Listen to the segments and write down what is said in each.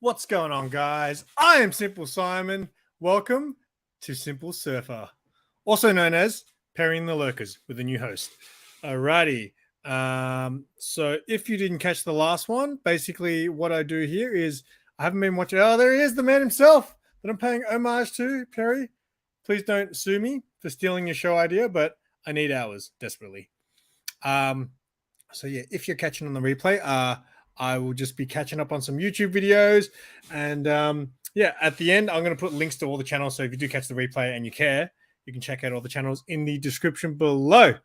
What's going on, guys? I am SimpleSimon. Welcome to Simple Surfer, also known as Pairing the Lurkers with a new host. Alrighty. So if you didn't catch the last one, basically what I do here is I haven't been watching. Oh, there he is, the man himself that I'm paying homage to, Perry. Please don't sue me for stealing your show idea, but I need hours desperately. So yeah, if you're catching on the replay, I will just be catching up on some YouTube videos. And yeah, at the end, I'm going to put links to all the channels. So if you do catch the replay and you care, you can check out all the channels in the description below.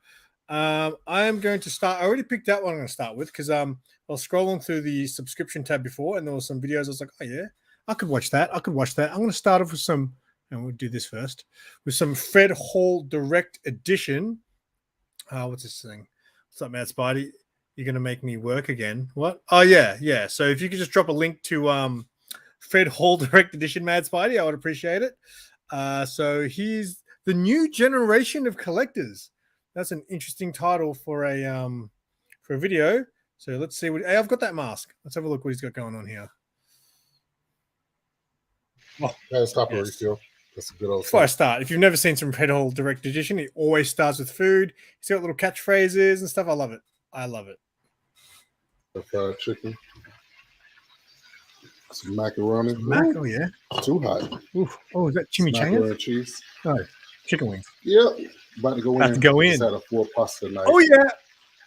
I am going to start. I already picked out what I'm going to start with because I was scrolling through the subscription tab before and there were some videos. I was like, oh yeah, I could watch that. I could watch that. I'm going to start off with some, and we'll do this first, with some Fred Hall Direct Edition. What's this thing? What's up, Mad Spidey? You're going to make me work again. What? Oh, yeah. So if you could just drop a link to Fred Hall Direct Edition, Mad Spidey, I would appreciate it. So he's the new generation of collectors. That's an interesting title for a video. So let's see what. Hey, I've got that mask. Let's have a look what he's got going on here. Oh, that's top of refill. That's a good old. Before I start, if you've never seen some Fred Hall Direct Edition, it always starts with food. He's got little catchphrases and stuff. I love it. I love it. Fried chicken, some macaroni. Oh yeah, too hot. Oof. Oh, is that chimichanga? Macaroni and cheese. Oh, chicken wings. Yep, about to go in. About to go in. Just had a 4 pasta night. Oh yeah,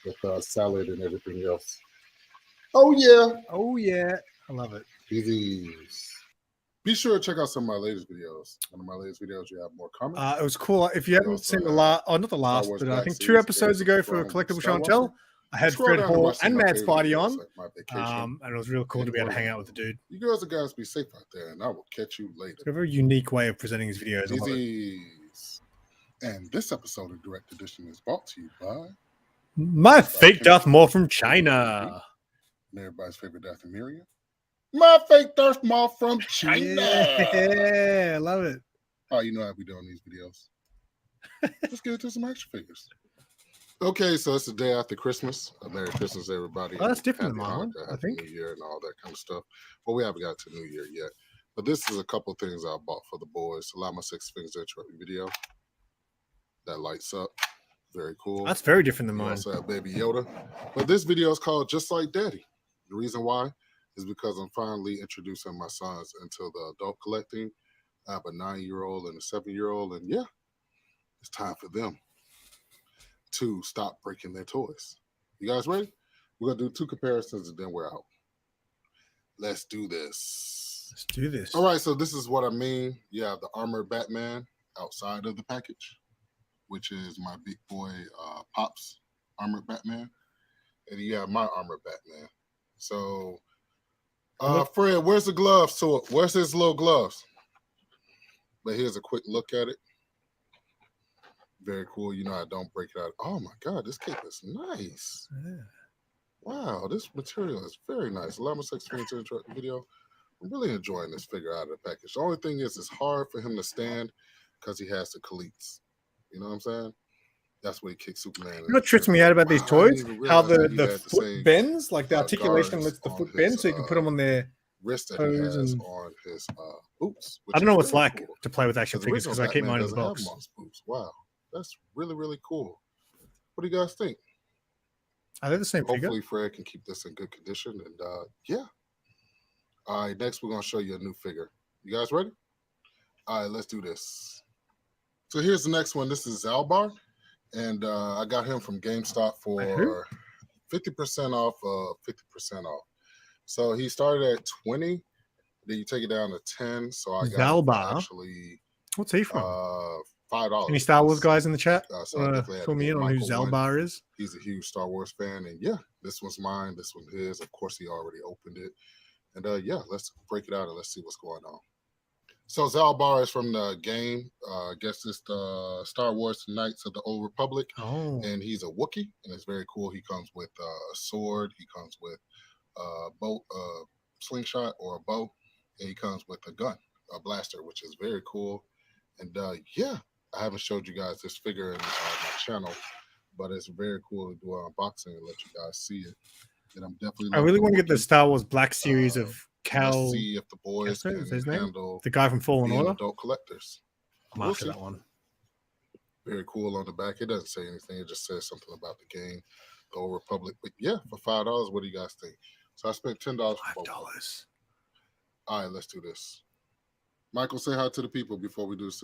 with salad and everything else. Oh yeah. Oh yeah, I love it. Easy. Be sure to check out some of my latest videos. One of my latest videos, you have more comments. It was cool. If you haven't seen the last, not the last, but I think 2 episodes ago for Collectible Show and Tell, I had Fred Hall and Mad Spidey on, and it was real cool to be able to hang out with the dude. You girls and guys be safe out there, and I will catch you later. It's a very unique way of presenting his videos. And this episode of Direct Edition is brought to you by my fake Darth Maul from China. And everybody's favorite Darth Miriam. My fake Darth Maul from China. Yeah, I love it. Oh, you know I'll be doing these videos. Let's get into some action figures. Okay, so it's the day after Christmas. Merry Christmas, everybody. Oh, that's different than mine, I Happy think. New Year and all that kind of stuff. Well, we haven't got to New Year yet. But this is a couple of things I bought for the boys. Allow my 6 fingers to interrupt the video. That lights up. Very cool. That's very different than We mine. also have Baby Yoda. But this video is called Just Like Daddy. The reason why is because I'm finally introducing my sons into the adult collecting. I have a 9-year-old and a 7-year-old. And yeah, it's time for them to stop breaking their toys. You guys ready? We're going to do 2 comparisons and then we're out. Let's do this. Let's do this. All right, so this is what I mean. You have the Armored Batman outside of the package, which is my big boy Pop's Armored Batman. And you have my Armored Batman. So, Fred, where's the gloves? So, where's his little gloves? But here's a quick look at it. Very cool. You know, I don't break it out. Oh my God, this cape is nice. Yeah. Wow, this material is very nice. Allow me 6 minutes to interrupt the video. I'm really enjoying this figure out of the package. The only thing is, it's hard for him to stand because he has the cleats. You know what I'm saying? That's what he kicks Superman. You know what trips me out about these toys? How the foot bends, like the articulation lets the foot bend, so you can put them on their wrist that he has on his boots. I don't know what it's like to play with action figures because I keep mine in the box. Wow, that's really, really cool. What do you guys think? Are they the same figure? Hopefully Fred can keep this in good condition. And yeah. All right, next we're going to show you a new figure. You guys ready? All right, let's do this. So here's the next one. This is Zalbar. And I got him from GameStop for 50% off. 50% off. So he started at 20. Then you take it down to 10. So I got Zalbar. Actually, what's he from? $5. Any Star Wars guys in the chat? So fill me in on who Zalbar is. He's a huge Star Wars fan. And yeah, this one's mine. This one's his. Of course, he already opened it. And yeah, let's break it out and let's see what's going on. So Zalbar is from the game. I guess it's the Star Wars Knights of the Old Republic. Oh. And he's a Wookiee, and it's very cool. He comes with a sword. He comes with a bow, slingshot or a bow. And he comes with a gun, a blaster, which is very cool. And yeah, I haven't showed you guys this figure in my channel, but it's very cool to do an unboxing and let you guys see it. And I'm definitely. I really want to get the Star Wars Black series of let's see if the boys Castro, is can his name? handle The guy from Fallen being Order. adult collectors. I'm after that one. Very cool on the back. It doesn't say anything. It just says something about the game, the Old Republic. But yeah, for $5, what do you guys think? So I spent $10 for both. $5. All right, let's do this. Michael, say hi to the people before we do this.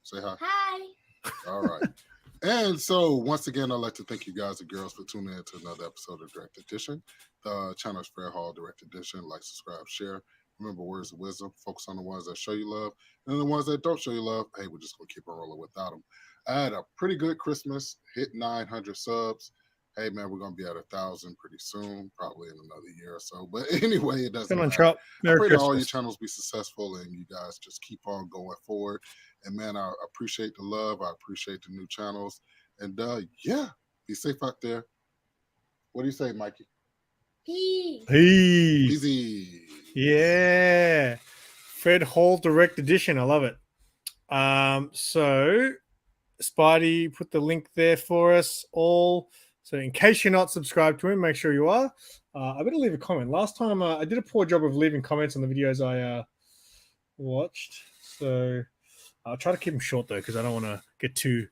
Say hi. Hi. All right. And so once again, I'd like to thank you guys and girls for tuning in to another episode of Direct Edition. The channel is Fair Hall Direct Edition. Like, subscribe, share. Remember, words of wisdom. Focus on the ones that show you love. And the ones that don't show you love, hey, we're just going to keep on rolling without them. I had a pretty good Christmas. Hit 900 subs. Hey, man, we're going to be at 1,000 pretty soon, probably in another year or so. But anyway, it doesn't matter. I pray that all your channels be successful and you guys just keep on going forward. And, man, I appreciate the love. I appreciate the new channels. And, yeah, be safe out there. What do you say, Mikey? Peace. Peace. Easy. Yeah. Fred Hall Direct Edition. I love it. So Spidey put the link there for us all. So in case you're not subscribed to him, make sure you are. I better leave a comment. Last time I did a poor job of leaving comments on the videos I watched. So I'll try to keep them short though, because I don't want to get too,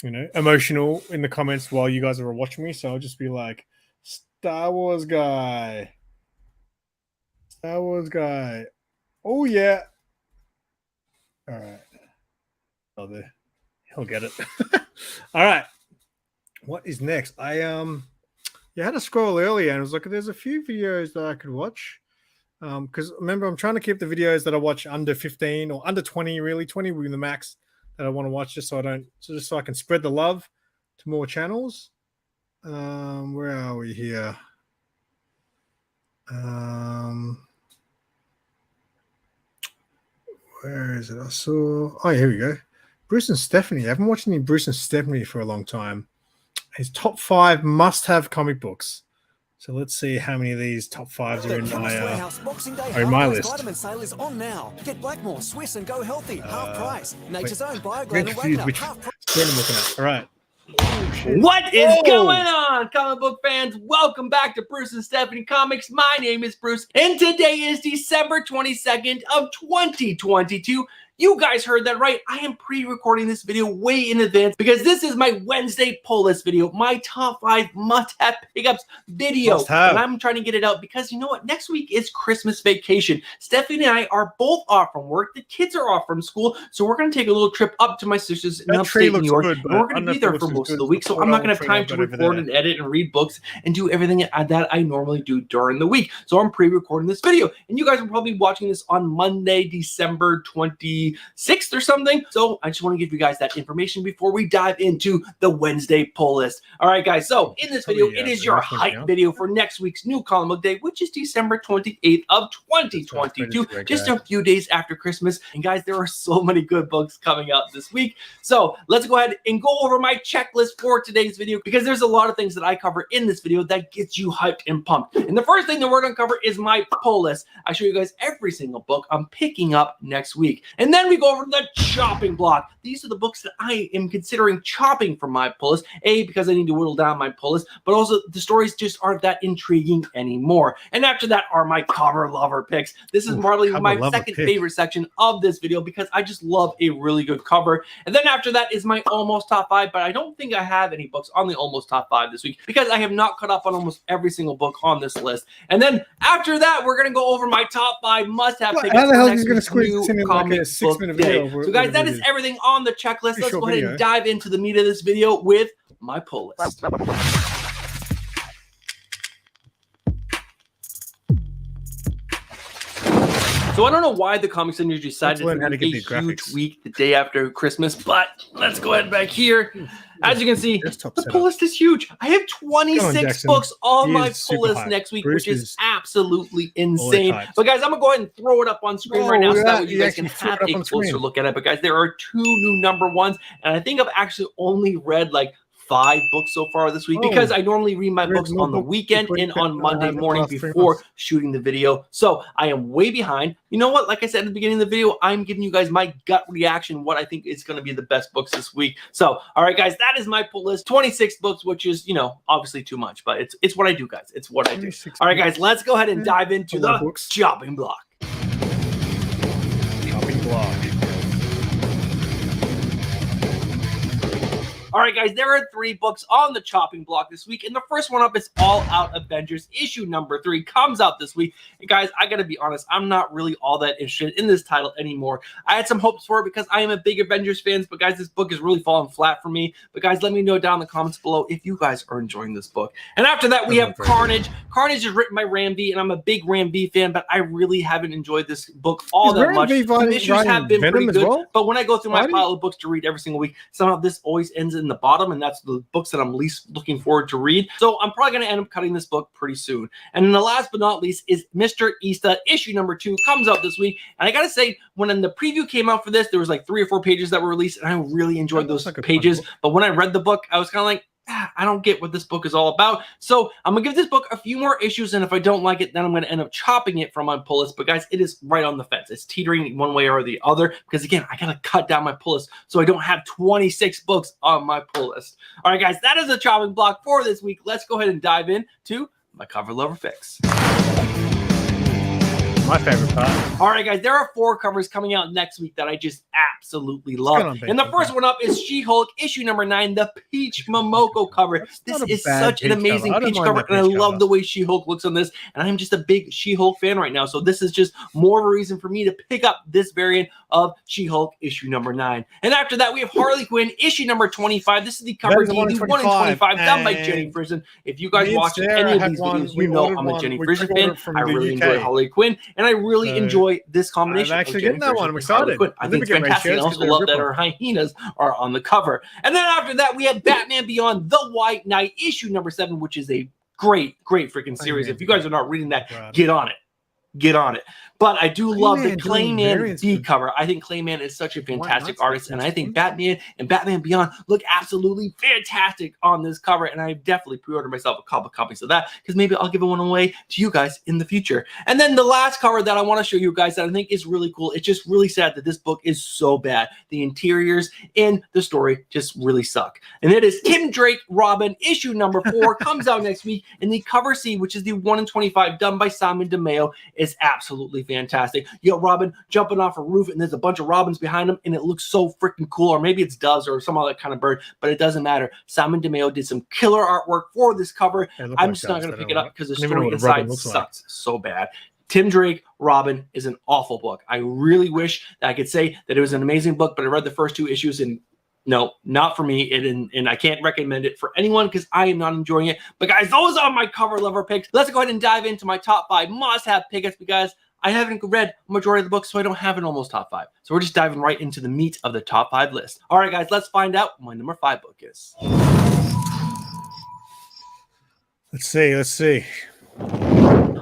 emotional in the comments while you guys are watching me. So I'll just be like, Star Wars guy. Oh yeah. All right. Oh, there. He'll get it. All right. What is next? I had to scroll earlier and I was like, there's a few videos that I could watch. Because remember, I'm trying to keep the videos that I watch under 15 or under 20, really. 20 will be the max that I want to watch, just so I can spread the love to more channels. Where are we here? Where is it? I saw. Oh, here we go. Bruce and Stephanie. I haven't watched any Bruce and Stephanie for a long time. His top 5 must-have comic books. So let's see how many of these top 5s are in my list. Vitamin sale is on now. Get Blackmore, Swiss, and Go Healthy. Half price. Nature's Own, I'm Bioglan, and confused Wagner. which Half price. screen I'm looking at. All right. What is going on, comic book fans? Welcome back to Bruce and Stephanie Comics. My name is Bruce, and today is December 22nd of 2022. You guys heard that right. I am pre-recording this video way in advance because this is my Wednesday pull list video, my top 5 must-have pickups video. And I'm trying to get it out because you know what? Next week is Christmas vacation. Stephanie and I are both off from work. The kids are off from school. So we're going to take a little trip up to my sister's in upstate New York. And we're going to be there for most of the week. So I'm not going to have time to record and edit and read books and do everything that I normally do during the week. So I'm pre-recording this video. And you guys are probably watching this on Monday, December 26th or something. So I just want to give you guys that information before we dive into the Wednesday pull list. All right, guys. So in this video, it is your hype video for next week's new comic book day, which is December 28th of 2022, just a few days after Christmas. And guys, there are so many good books coming out this week. So let's go ahead and go over my checklist for today's video because there's a lot of things that I cover in this video that gets you hyped and pumped. And the first thing that we're going to cover is my pull list. I show you guys every single book I'm picking up next week. And then we go over the chopping block. These are the books that I am considering chopping from my pull list. A, because I need to whittle down my pull list, but also the stories just aren't that intriguing anymore. And after that are my cover lover picks. This is probably my second favorite section of this video because I just love a really good cover. And then after that is my almost top 5, but I don't think I have any books on the almost top 5 this week because I have not caught up on almost every single book on this list. And then after that, we're going to go over my top 5 must-have picks. How the hell are you going to squeeze in like a 6-minute video? So guys, that is everything on the checklist. Let's go ahead and dive into the meat of this video with my pull list. So I don't know why the Comics Industry decided to do a huge week the day after Christmas, but let's go ahead back here. As you can see, the pull list is huge. I have 26 books on my pull list next week, which is absolutely insane. But guys, I'm going to go ahead and throw it up on screen right now so that way you guys can have a closer look at it. But guys, there are 2 new number 1s, and I think I've actually only read like 5 books so far this week because I normally read my books on the weekend and on Monday morning before shooting the video. So I am way behind. You know what? Like I said at the beginning of the video, I'm giving you guys my gut reaction, what I think is going to be the best books this week. So, all right, guys, that is my pull list. 26 books, which is, you know, obviously too much, but it's what I do, guys. It's what I do. All right, guys, let's go ahead and dive into the chopping block. Chopping block. All right, guys, there are 3 books on the chopping block this week, and the first one up is All Out Avengers issue number 3. Comes out this week. And guys, I gotta be honest, I'm not really all that interested in this title anymore. I had some hopes for it because I am a big Avengers fan, but guys, this book is really falling flat for me. But guys, let me know down in the comments below if you guys are enjoying this book. And after that, we have Carnage. Carnage is written by Ram V, and I'm a big Ram V fan, but I really haven't enjoyed this book all that much. The issues have been pretty good, but when I go through my pile of books to read every single week, somehow this always ends in the bottom, and that's the books that I'm least looking forward to read. So I'm probably going to end up cutting this book pretty soon. And then the last but not least is Mr. Easter issue number 2. Comes out this week. And I got to say, when the preview came out for this, there was like 3 or 4 pages that were released, and I really enjoyed those pages. But when I read the book, I was kind of like, I don't get what this book is all about. So I'm gonna give this book a few more issues, and if I don't like it, then I'm gonna end up chopping it from my pull list. But guys, it is right on the fence. It's teetering one way or the other because again, I gotta cut down my pull list so I don't have 26 books on my pull list. All right, guys, that is the chopping block for this week. Let's go ahead and dive into my cover lover fix. My favorite part. All right, guys, there are 4 covers coming out next week that I just absolutely love. And the first one up is She-Hulk issue number 9, the Peach Momoko cover. This is such an amazing Peach cover, and I love the way She-Hulk looks on this. And I'm just a big She-Hulk fan right now, so this is just more of a reason for me to pick up this variant of She-Hulk issue number 9. And after that, we have Harley Quinn issue number 25. This is the cover D, the 1 in 25, done by Jenny Frison. If you guys watch any of these videos, you know I'm a Jenny Frison fan. I really enjoy Harley Quinn, and I really enjoy this combination. I'm actually getting that one. I'm excited. I think it's fantastic. I also love that our hyenas are on the cover. And then after that, we have Batman Beyond the White Knight issue number 7, which is a great freaking series. If you guys are not reading that, get on it. Get on it. But I do love the Clayman D cover. I think Clayman is such a fantastic artist, and I think Batman and Batman Beyond look absolutely fantastic on this cover, and I definitely pre-ordered myself a couple copies of that because maybe I'll give one away to you guys in the future. And then the last cover that I want to show you guys that I think is really cool. It's just really sad that this book is so bad. The interiors and the story just really suck. And it is Tim Drake Robin issue number 4. Comes out next week, and the cover C, which is the 1 in 25 done by Simon DeMeo, is absolutely fantastic. You got Robin jumping off a roof, and there's a bunch of robins behind him, and it looks so freaking cool. Or maybe it's doves or some other kind of bird, but it doesn't matter. Simon DeMeo did some killer artwork for this cover. I'm just not going to pick it up because the story inside sucks so bad. Tim Drake Robin is an awful book. I really wish that I could say that it was an amazing book, but I read the first 2 issues and no, not for me, and I can't recommend it for anyone because I am not enjoying it. But guys, those are my cover lover picks. Let's go ahead and dive into my top 5 must-have pickups because I haven't read a majority of the books, so I don't have an almost top 5. So we're just diving right into the meat of the top 5 list. All right, guys, let's find out what my number 5 book is. Let's see.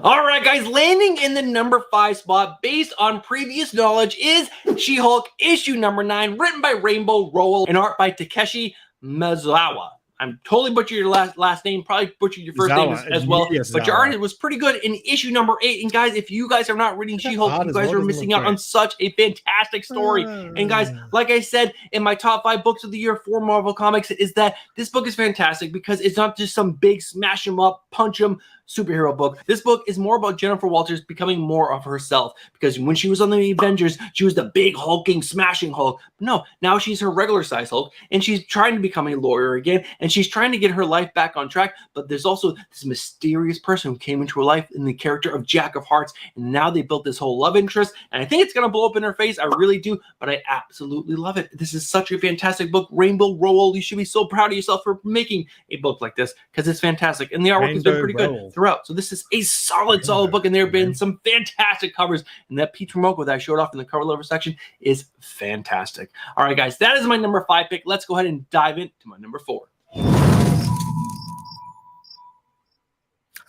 All right, guys, landing in the number 5 spot based on previous knowledge is She-Hulk issue number 9, written by Rainbow Rowell and art by Takeshi Mizusawa. I'm totally butchered your last name, probably butchered your first name as well, but your art was pretty good in issue number 8. And guys, if you guys are not reading She-Hulk, you guys are missing out on such a fantastic story. And guys, like I said in my top 5 books of the year for Marvel Comics, is that this book is fantastic because it's not just some big smash 'em up, punch 'em superhero book. This book is more about Jennifer Walters becoming more of herself, because when she was on the Avengers, she was the big hulking, smashing Hulk. But no, now she's her regular size Hulk, and she's trying to become a lawyer again, and she's trying to get her life back on track. But there's also this mysterious person who came into her life in the character of Jack of Hearts, and now they built this whole love interest, and I think it's going to blow up in her face. I really do, but I absolutely love it. This is such a fantastic book. Rainbow Rowell, you should be so proud of yourself for making a book like this, because it's fantastic, and the artwork has been pretty good throughout. So this is a solid book, and there have been some fantastic covers, and that Peach Momoko that I showed off in the cover lover section is fantastic. All right, guys, that is my number 5 pick. Let's go ahead and dive into my number 4.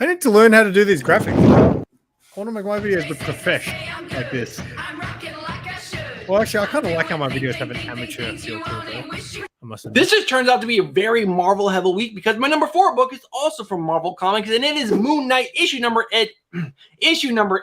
I need to learn how to do these graphics. I want to make my videos look professional like this. Well, actually, I kind of like how my videos have an amateur feel to it, though. I must admit. This just turns out to be a very Marvel heavy week because my number 4 book is also from Marvel Comics, and it is Moon Knight issue number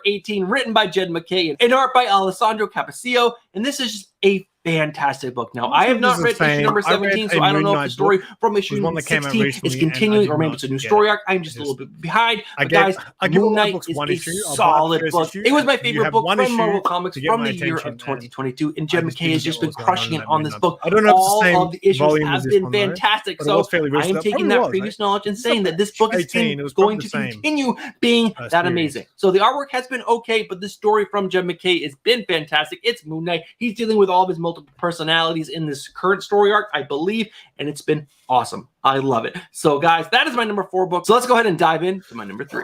18, written by Jed McKay and art by Alessandro Cappuccio. And this is just a fantastic book. Now, I have not read issue number 17, so I don't know if the story from issue 16 is continuing or maybe it's a new story arc. I'm just a little bit behind. But guys, Moon Knight is a solid book. It was my favorite book from Marvel Comics from the year of 2022, and Jed McKay has just been crushing it on this book. I don't know all of the issues have been fantastic. So I am taking that previous knowledge and saying that this book is going to continue being that amazing. So the artwork has been okay, but the story from Jed McKay has been fantastic. It's Moon Knight. He's dealing with all of his multiple personalities in this current story arc, I believe, and it's been awesome. I love it. So guys, that is my number 4 book. So let's go ahead and dive into my number 3.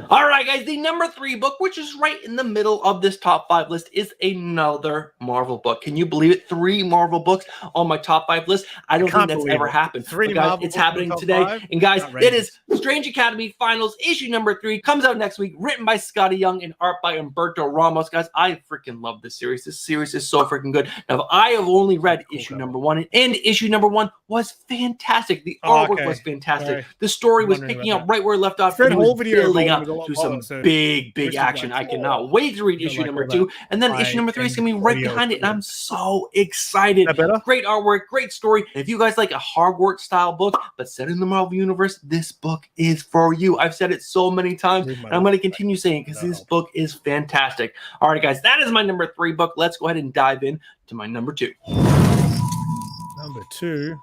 All right, guys, the number 3 book, which is right in the middle of this top 5 list, is another Marvel book. Can you believe it? 3 Marvel books on my top 5 list. I don't think that's ever happened. But guys, it's happening today. And guys, it is Strange Academy Finals issue number 3. Comes out next week, written by Scotty Young and art by Humberto Ramos. Guys, I freaking love this series. This series is so freaking good. Now, I have only read issue number 1, and issue number 1 was fantastic. The artwork was fantastic. The story was picking up right where it left off. It was building up to some big action. I cannot wait to read issue number 2, and then issue number 3 is gonna be right behind it, and I'm so excited. Great artwork, great story. If you guys like a Hogwarts style book but set in the Marvel universe, this book is for you. I've said it so many times, and I'm going to continue saying it because this book is fantastic. All right, guys, that is my number 3 book. Let's go ahead and dive in to my number 2. Number 2.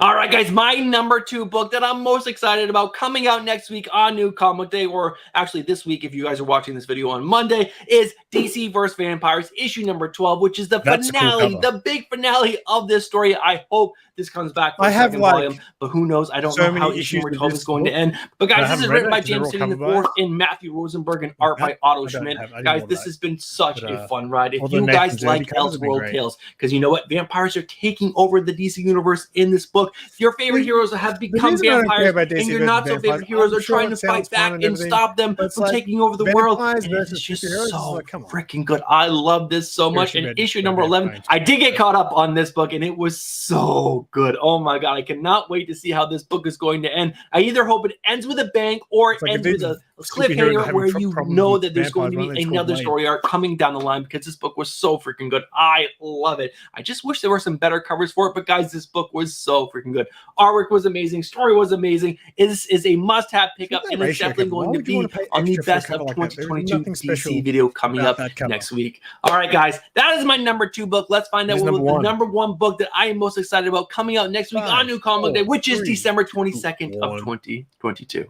All right, guys, my number 2 book that I'm most excited about coming out next week on New Comic Day, or actually this week if you guys are watching this video on Monday, is DC vs. Vampires issue number 12, which is the finale, the big finale of this story. I hope this comes back for a second volume, but who knows? I don't know how issue number 12 is going to end. But guys, this is written by James City IV and Matthew Rosenberg and art by Otto Schmidt. Guys, this has been such a fun ride. If you guys like Elseworld Tales, because you know what? Vampires are taking over the DC universe in this book. Your favorite heroes have become vampires, and your not so favorite heroes are trying to fight back and stop them from taking over the world. And it's just so freaking good. I love this so much. And issue number 11, I did get caught up on this book, and it was so good. Oh my god, I cannot wait to see how this book is going to end. I either hope it ends with a bang or it ends with a cliffhanger where you know that there's going to be another story arc coming down the line, because this book was so freaking good. I love it. I just wish there were some better covers for it, but guys, this book was so freaking good. Artwork was amazing. Story was amazing. This is a must-have pickup, and it's definitely going to be on the best of 2022 DC video coming up next week. All right, guys, that is my number 2 book. Let's find out what the number 1 book that I am most excited about coming out next week on New Comic Day, which is December 22nd of 2022.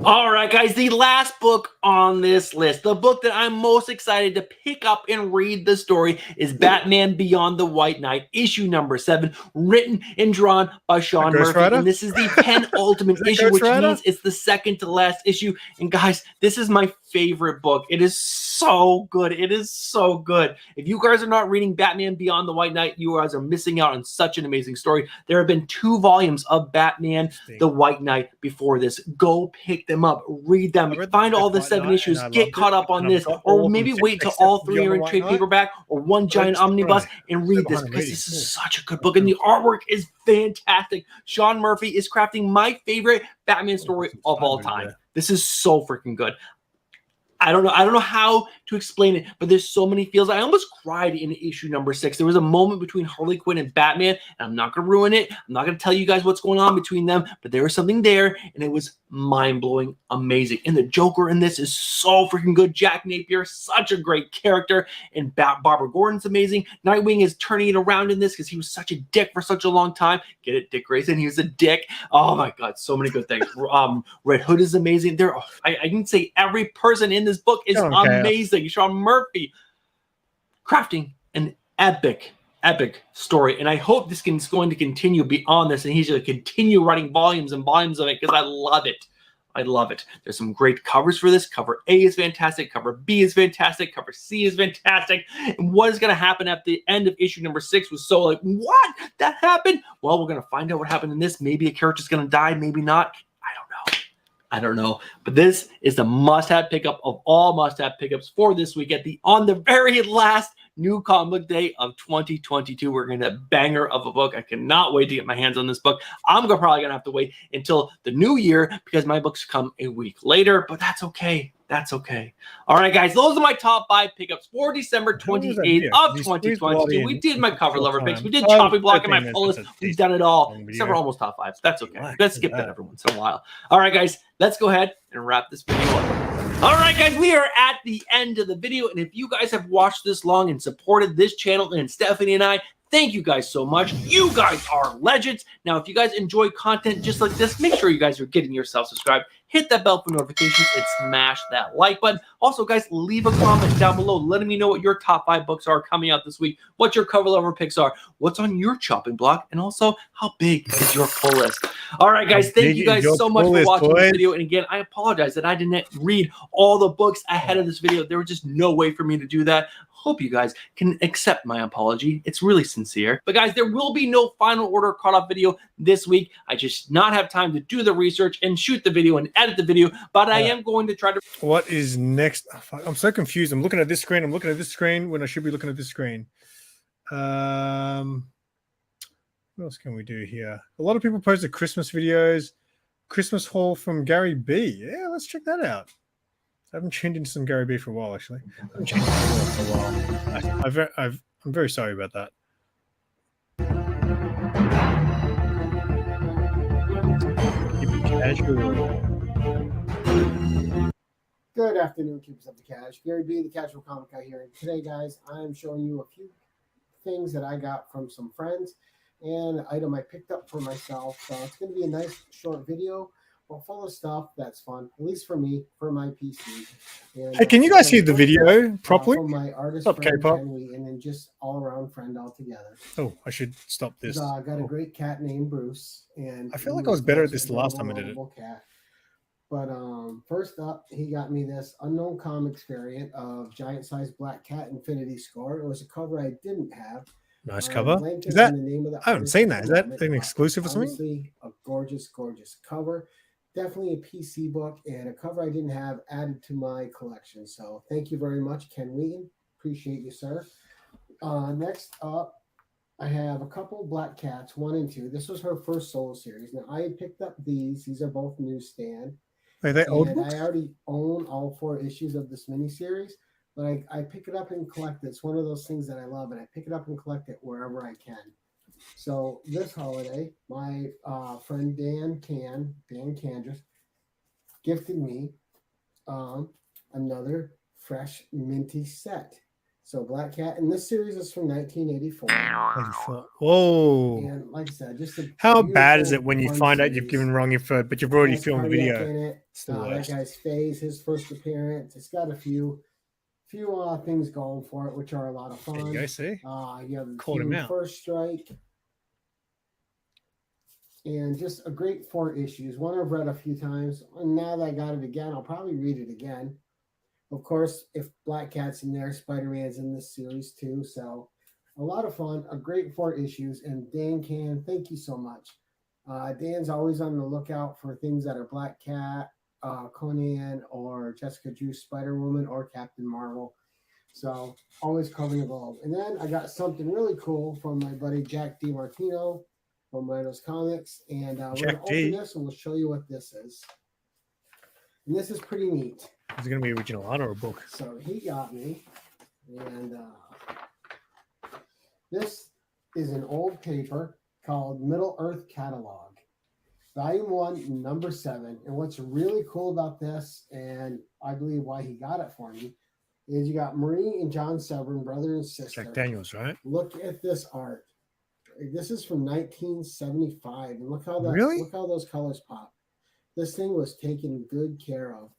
All right, guys, the last book on this list, the book that I'm most excited to pick up and read the story, is Batman Beyond the White Knight, issue number 7, written and drawn by Sean Murphy. And this is the penultimate issue, which means it's the second to last issue. And guys, this is my favorite book. It is so good. It is so good. If you guys are not reading Batman Beyond the White Knight, you guys are missing out on such an amazing story. There have been 2 volumes of Batman the White Knight before this. Go pick them up, read them, find all the 7 issues, get caught up on this, or maybe wait till all 3 are in trade paperback or one giant omnibus and read this, because this is such a good book and the artwork is fantastic. Sean Murphy is crafting my favorite Batman story of all time. This is so freaking good. I don't know how to explain it, but there's so many feels. I almost cried in issue number 6. There was a moment between Harley Quinn and Batman, and I'm not going to ruin it. I'm not going to tell you guys what's going on between them, but there was something there, and it was mind-blowing, amazing. And the Joker in this is so freaking good. Jack Napier, such a great character, and Barbara Gordon's amazing. Nightwing is turning it around in this because he was such a dick for such a long time. Get it, Dick Grayson? He was a dick. Oh my God, so many good things. Red Hood is amazing. I can say every person in this book is amazing. Sean Murphy crafting an epic story, and I hope this is going to continue beyond this, and he's going to continue writing volumes and volumes of it, because I love it. I love it. There's some great covers for this. Cover A is fantastic. Cover B is fantastic. Cover C is fantastic. And what is going to happen at the end of issue number 6 was so like, what? That happened? Well, we're going to find out what happened in this. Maybe a character's going to die. Maybe not. I don't know. But this is the must-have pickup of all must-have pickups for this week on the very last new comic book day of 2022. We're going to have a banger of a book. I cannot wait to get my hands on this book. I'm probably going to have to wait until the new year because my books come a week later, but that's okay. That's okay. All right, guys, those are my top 5 pickups for December 28th of 2022. We did my cover lover picks. We did chopping block and my pull list. We've done it all, except for almost top 5. That's okay. Let's skip that every once in a while. All right, guys, let's go ahead and wrap this video up. All right, guys, we are at the end of the video, and if you guys have watched this long and supported this channel and Stephanie and I, thank you guys so much. You guys are legends. Now, if you guys enjoy content just like this, make sure you guys are getting yourself subscribed. Hit that bell for notifications and smash that like button. Also, guys, leave a comment down below letting me know what your top 5 books are coming out this week, what your cover lover picks are, what's on your chopping block, and also how big is your pull list. All right, guys, thank you guys so much for watching this video. And again, I apologize that I didn't read all the books ahead of this video. There was just no way for me to do that. Hope you guys can accept my apology. It's really sincere. But guys, there will be no final order caught up video this week. I just not have time to do the research and shoot the video and edit the video, but I am going to try to. What is next? I'm so confused. I'm looking at this screen. I'm looking at this screen when I should be looking at this screen. What else can we do here? A lot of people posted Christmas videos. Christmas haul from Gary B. Yeah, let's check that out. I haven't tuned into some Gary B for a while, actually. I haven't changed it for a while. I'm very sorry about that. Keep it casual. Good afternoon, keepers of the cash. Gary B, the Casual Comic Guy here. And today, guys, I'm showing you a few things that I got from some friends and an item I picked up for myself. So it's going to be a nice short video, but full of stuff that's fun, at least for me, for my PC. And, hey, can you guys see the video properly? From my artist Stop, friend, K-pop. and then just all-around friend altogether. Oh, I should stop this. I got a great cat named Bruce. And I feel like I was better at this the last time I did it. Cat. But first up, he got me this Unknown Comics variant of Giant Size Black Cat Infinity Score. It was a cover I didn't have. Nice cover. Is that? I haven't seen that. Is that an exclusive or something? Obviously, a gorgeous, gorgeous cover. Definitely a PC book and a cover I didn't have added to my collection. So thank you very much, Ken Wheaton. Appreciate you, sir. Next up, I have a couple Black Cats, 1 and 2. This was her first solo series. Now, I had picked up these. These are both newsstand. Are they old books? I already own all 4 issues of this miniseries, but I pick it up and collect it. It's one of those things that I love, and I pick it up and collect it wherever I can. So this holiday, my friend Dan Candress gifted me another fresh minty set. So Black Cat, and this series is from 1984. Whoa! And like I said, just how bad is it when you find out you've given wrong info, but you've already filmed the video? In it. That guy's face, his first appearance. It's got a few things going for it, which are a lot of fun. There you go, see? You have Called him out. First Strike. And just a great 4 issues. One I've read a few times. And now that I got it again, I'll probably read it again. Of course, if Black Cat's in there, Spider-Man's in this series too. So a lot of fun, a great 4 issues. And Dan Can, thank you so much. Dan's always on the lookout for things that are Black Cat, Conan, or Jessica Drew, Spider-Woman, or Captain Marvel. So always covering the globe. And then I got something really cool from my buddy Jack DiMartino from Rhinos Comics. And we're going to open this and we'll show you what this is. And this is pretty neat. Is it going to be original art or a book? So he got me. And this is an old paper called Middle Earth Catalog. Volume 1, number 7. And what's really cool about this, and I believe why he got it for me, is you got Marie and John Severn, brother and sister. Jack Daniels, right? Look at this art. This is from 1975. And look how that, really? Look how those colors pop. This thing was taken good care of.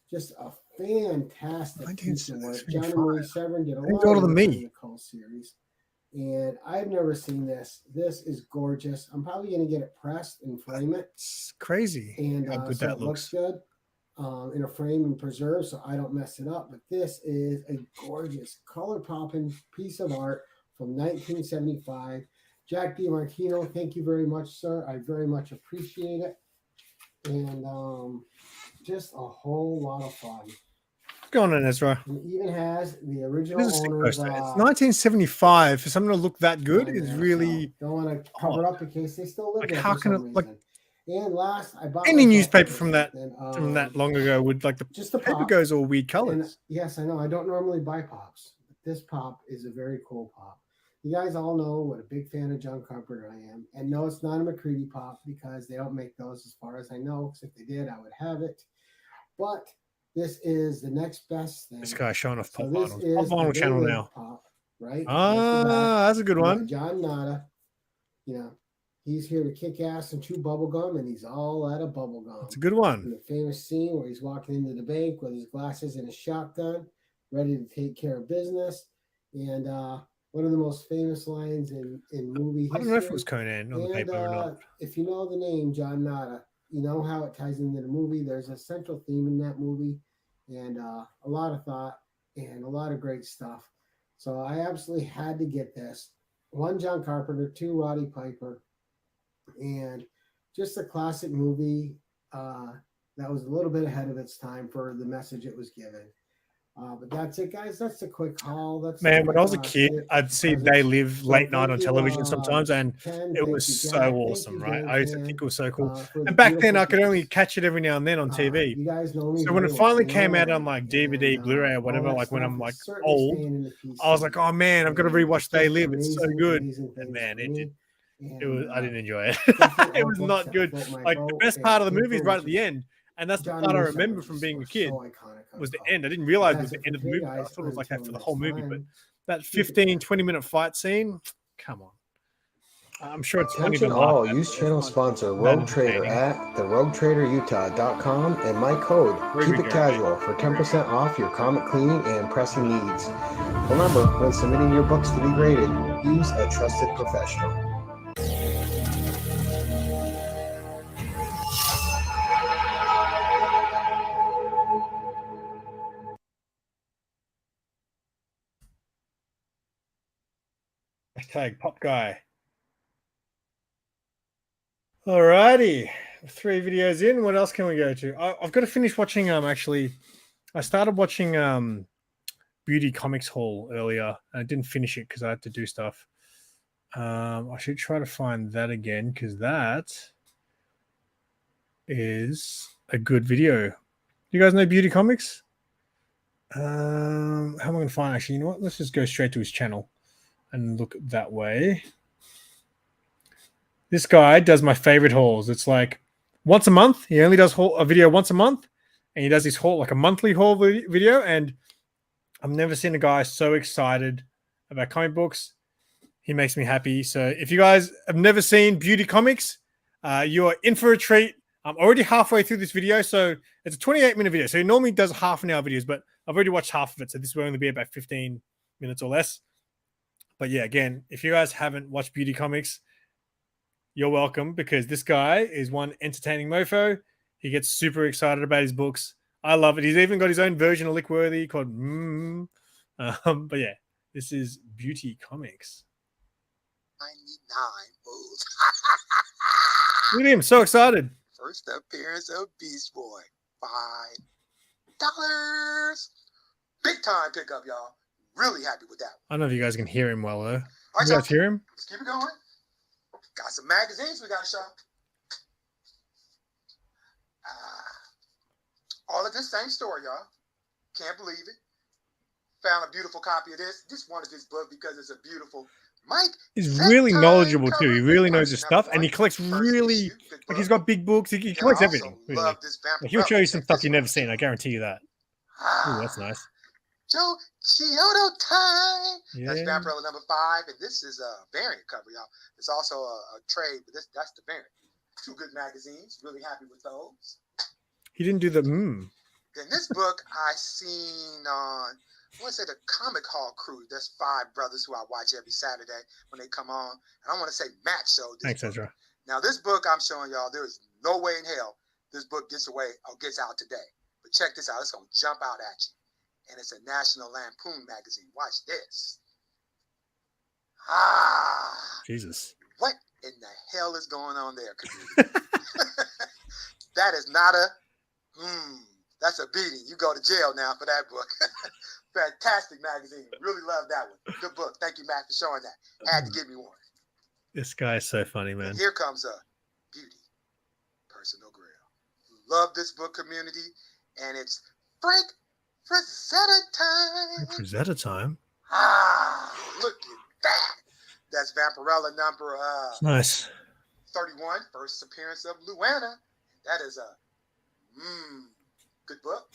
Just a fantastic piece of work. John and Marie Severn did a lot of work on the Cole series. And I've never seen this. This is gorgeous. I'm probably going to get it pressed and frame it. It's crazy and how good so that looks. Good. in a frame and preserved so I don't mess it up. But this is a gorgeous color popping piece of art from 1975. Jack DiMartino, thank you very much, sir. I very much appreciate it. And just a whole lot of fun. What's going on, Ezra? And it even has the It original is a sick owner's. poster. It's 1975. For something to look that good on is there, really. so don't want to cover it up in case they still live Like, there how for can some it, like, reason. And last, I bought any myself newspaper this from that something, long ago would like the just a paper pop. goes all weird And colors. yes, I know. I don't normally buy pops. But this pop is a very cool pop. You guys all know what a big fan of John Carpenter I am. And no, it's not a McCready pop because they don't make those as far as I know. Because if they did, I would have it. But this is the next best thing. This guy's showing off So Pop this Vinyl. is Pop the Vinyl They channel Live now. pop, right? Ah, that's a good You got one. John Nada. You know, he's here to kick ass and chew bubble gum, and he's all out of bubble gum. It's a good In one. the famous scene where he's walking into the bank with his glasses and his shotgun, ready to take care of business. And one of the most famous lines in movie history. I don't know if it was Conan on the paper or not. If you know the name John Nada, you know how it ties into the movie. There's a central theme in that movie, and a lot of thought and a lot of great stuff. So I absolutely had to get this. One, John Carpenter, two, Roddy Piper, and just a classic movie that was a little bit ahead of its time for the message it was given. But that's it, guys. That's a quick haul. That's Man, when I was a kid, I'd see They Live late night on television sometimes, and Ken, it was so awesome, right? I used to think it was so cool. for the And back then, beautiful I could only piece. catch it every now and then on TV. You guys know me So when it very finally well, came out and- on like DVD, and, Blu-ray, or all whatever, that like when stuff I'm is like certainly old, staying in the PC. I was like, oh man, I've got to And rewatch it's They just Live. It's so amazing, good. amazing And things man, for it me. did. And, It was. I didn't enjoy it. definitely It all was books not that good. float my Like the boat, best and part of the thank you movie is very right much. at the end, and that's the Johnny part I Weir remember from sandwiches being a were kid. so iconic. Was the Oh, end. I didn't realize it that's was the it for end of the today, movie. I guys. thought it was like that for Until the whole next movie, but time, that keep it 15, 20-minute fight scene, come on. I'm sure it's funny to Attention laugh all, at, use but it's channel not sponsor that Rogue Trader entertaining. at theroguetraderutah.com and my code Very Keep good, It Gary. Casual for 10% off your comic cleaning and pressing needs. Remember, when submitting your books to be graded, use a trusted professional. Hashtag Pop Guy. Alrighty, 3 videos in. What else can we go to? I've got to finish watching. Actually, I started watching Beauty Comics Haul earlier. I didn't finish it because I had to do stuff. I should try to find that again because that is a good video. You guys know Beauty Comics? How am I going to find? Actually, you know what? Let's just go straight to his channel and look that way. This guy does my favorite hauls. It's like once a month. He only does a video once a month, and he does his haul like a monthly haul video. And I've never seen a guy so excited about comic books. He makes me happy. So if you guys have never seen Beauty Comics, you are in for a treat. I'm already halfway through this video, so it's a 28-minute video. So he normally does half-an-hour videos, but I've already watched half of it, so this will only be about 15 minutes or less. But yeah, again, if you guys haven't watched Beauty Comics, you're welcome, because this guy is one entertaining mofo. He gets super excited about his books. I love it. He's even got his own version of Lickworthy called but yeah, this is Beauty Comics. 99 moves. Look at him, so excited. First appearance of Beast Boy. $5. Big time pickup, y'all. Really happy with that one. I don't know if you guys can hear him well, though. All You right, guys hear him? let's keep it going. Got some magazines we got to show. All of this same story, y'all. Can't believe it. Found a beautiful copy of this. Just wanted this book because it's a beautiful Mike. He's really knowledgeable, too. He cover. really knows his Number stuff, and he one, collects first really... issue, good Like, he's book. got big books. He Then collects I everything, also really. love this Like, he'll show you some Check stuff this you've one never out. seen. I guarantee you that. Ooh, that's nice. Joe Chiodo time. That's Yeah. Vampirella number 5, and this is a variant cover, y'all. It's also a trade, but that's the variant. 2 good magazines. Really happy with those. He didn't do the Then this book I seen on, I want to say the Comic Hall crew. There's 5 brothers who I watch every Saturday when they come on. And I want to say Matt showed this Thanks, book. Ezra. Now this book I'm showing y'all, there is no way in hell this book gets out today. But check this out. It's going to jump out at you. And it's a National Lampoon magazine. Watch this. Jesus. What in the hell is going on there, community? That is not a, that's a beating. You go to jail now for that book. Fantastic magazine. Really love that one. Good book. Thank you, Matt, for showing that. Had to give me one. This guy is so funny, man. And here comes a beauty personal grail. Love this book, community. And it's Frank Frazetta time. Frazetta time. Look at that. That's Vampirella number Nice. 31, first appearance of Luana. That is a good book.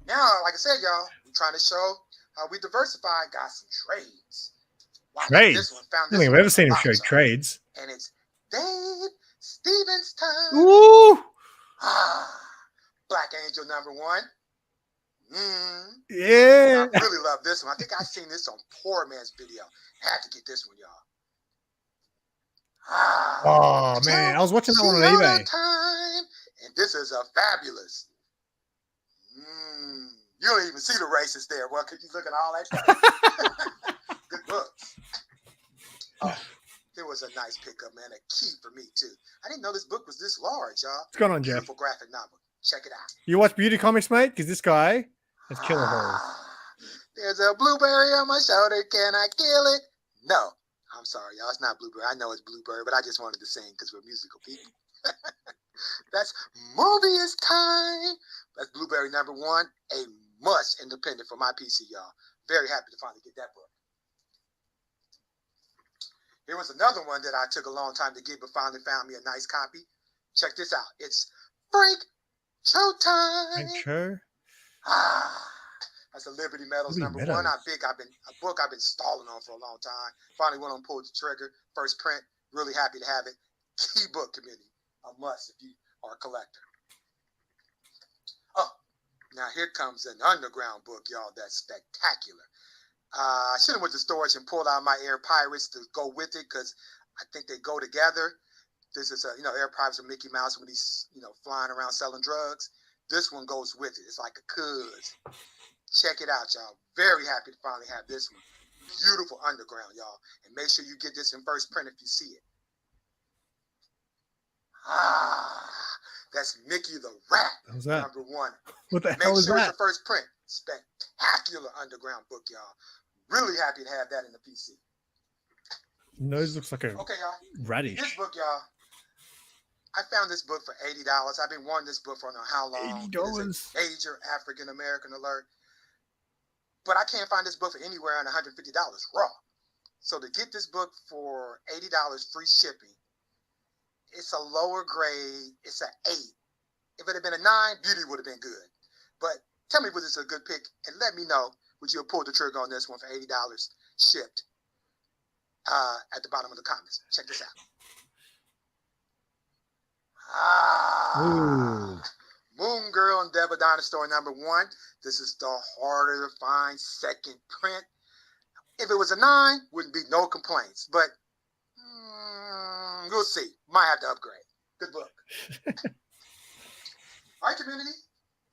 Now, like I said, y'all, I'm trying to show how we diversify. Got some trades. Watch Trades? This one, found I this don't think I've one ever seen him in the show box, y'all. trades. And it's Dave Stevens time. Ooh. Black Angel number 1. Yeah. I really love this one. I think I've seen this on Poor Man's video. Had to get this one, y'all. Oh, man. I was watching that one on eBay. Time. And this is a fabulous. You don't even see the races there. Well, because you look at all that. Good books. Oh, it was a nice pickup, man. A key for me, too. I didn't know this book was this large, y'all. What's going on, Jeff? Beautiful graphic novel. Check it out. You watch beauty comics, mate? Because this guy has killer horrors. There's a blueberry on my shoulder. Can I kill it? No. I'm sorry, y'all. It's not blueberry. I know it's blueberry, but I just wanted to sing because we're musical people. That's Mobius time. That's Blueberry number 1. A must independent for my PC, y'all. Very happy to finally get that book. Here was another one that I took a long time to get, but finally found me a nice copy. Check this out. It's Frank Cho time. Frank Cho? That's a Liberty Medals Liberty number 1. Meadows. A book I've been stalling on for a long time. Finally went on, pulled the trigger. First print. Really happy to have it. Key book, community. A must if you are a collector. Oh, now here comes an underground book, y'all. That's spectacular. I should have went to storage and pulled out my Air Pirates to go with it because I think they go together. This is Air Pirates with Mickey Mouse when he's flying around selling drugs. This one goes with it. It's like a cuz. Check it out, y'all. Very happy to finally have this one. Beautiful underground, y'all. And make sure you get this in first print if you see it. That's Mickey the Rat. How's that? Number 1. What the Make hell is sure it's that? the first print. Spectacular underground book, y'all. Really happy to have that in the PC. Nose looks like a Okay, y'all. radish. This book, y'all. I found this book for $80. I've been wanting this book for I don't know how long. $80. It is a major African American alert. But I can't find this book for anywhere under $150 raw. So to get this book for $80 free shipping, it's a lower grade. It's an 8. If it had been a 9, beauty would have been good. But tell me, was this a good pick? And let me know, would you have pulled the trigger on this one for $80 shipped at the bottom of the comments. Check this out. Moon Girl and Devil Dinosaur number 1. This is the harder to find second print. If it was a 9, wouldn't be no complaints. But we'll see. Might have to upgrade. Good book. All right, community.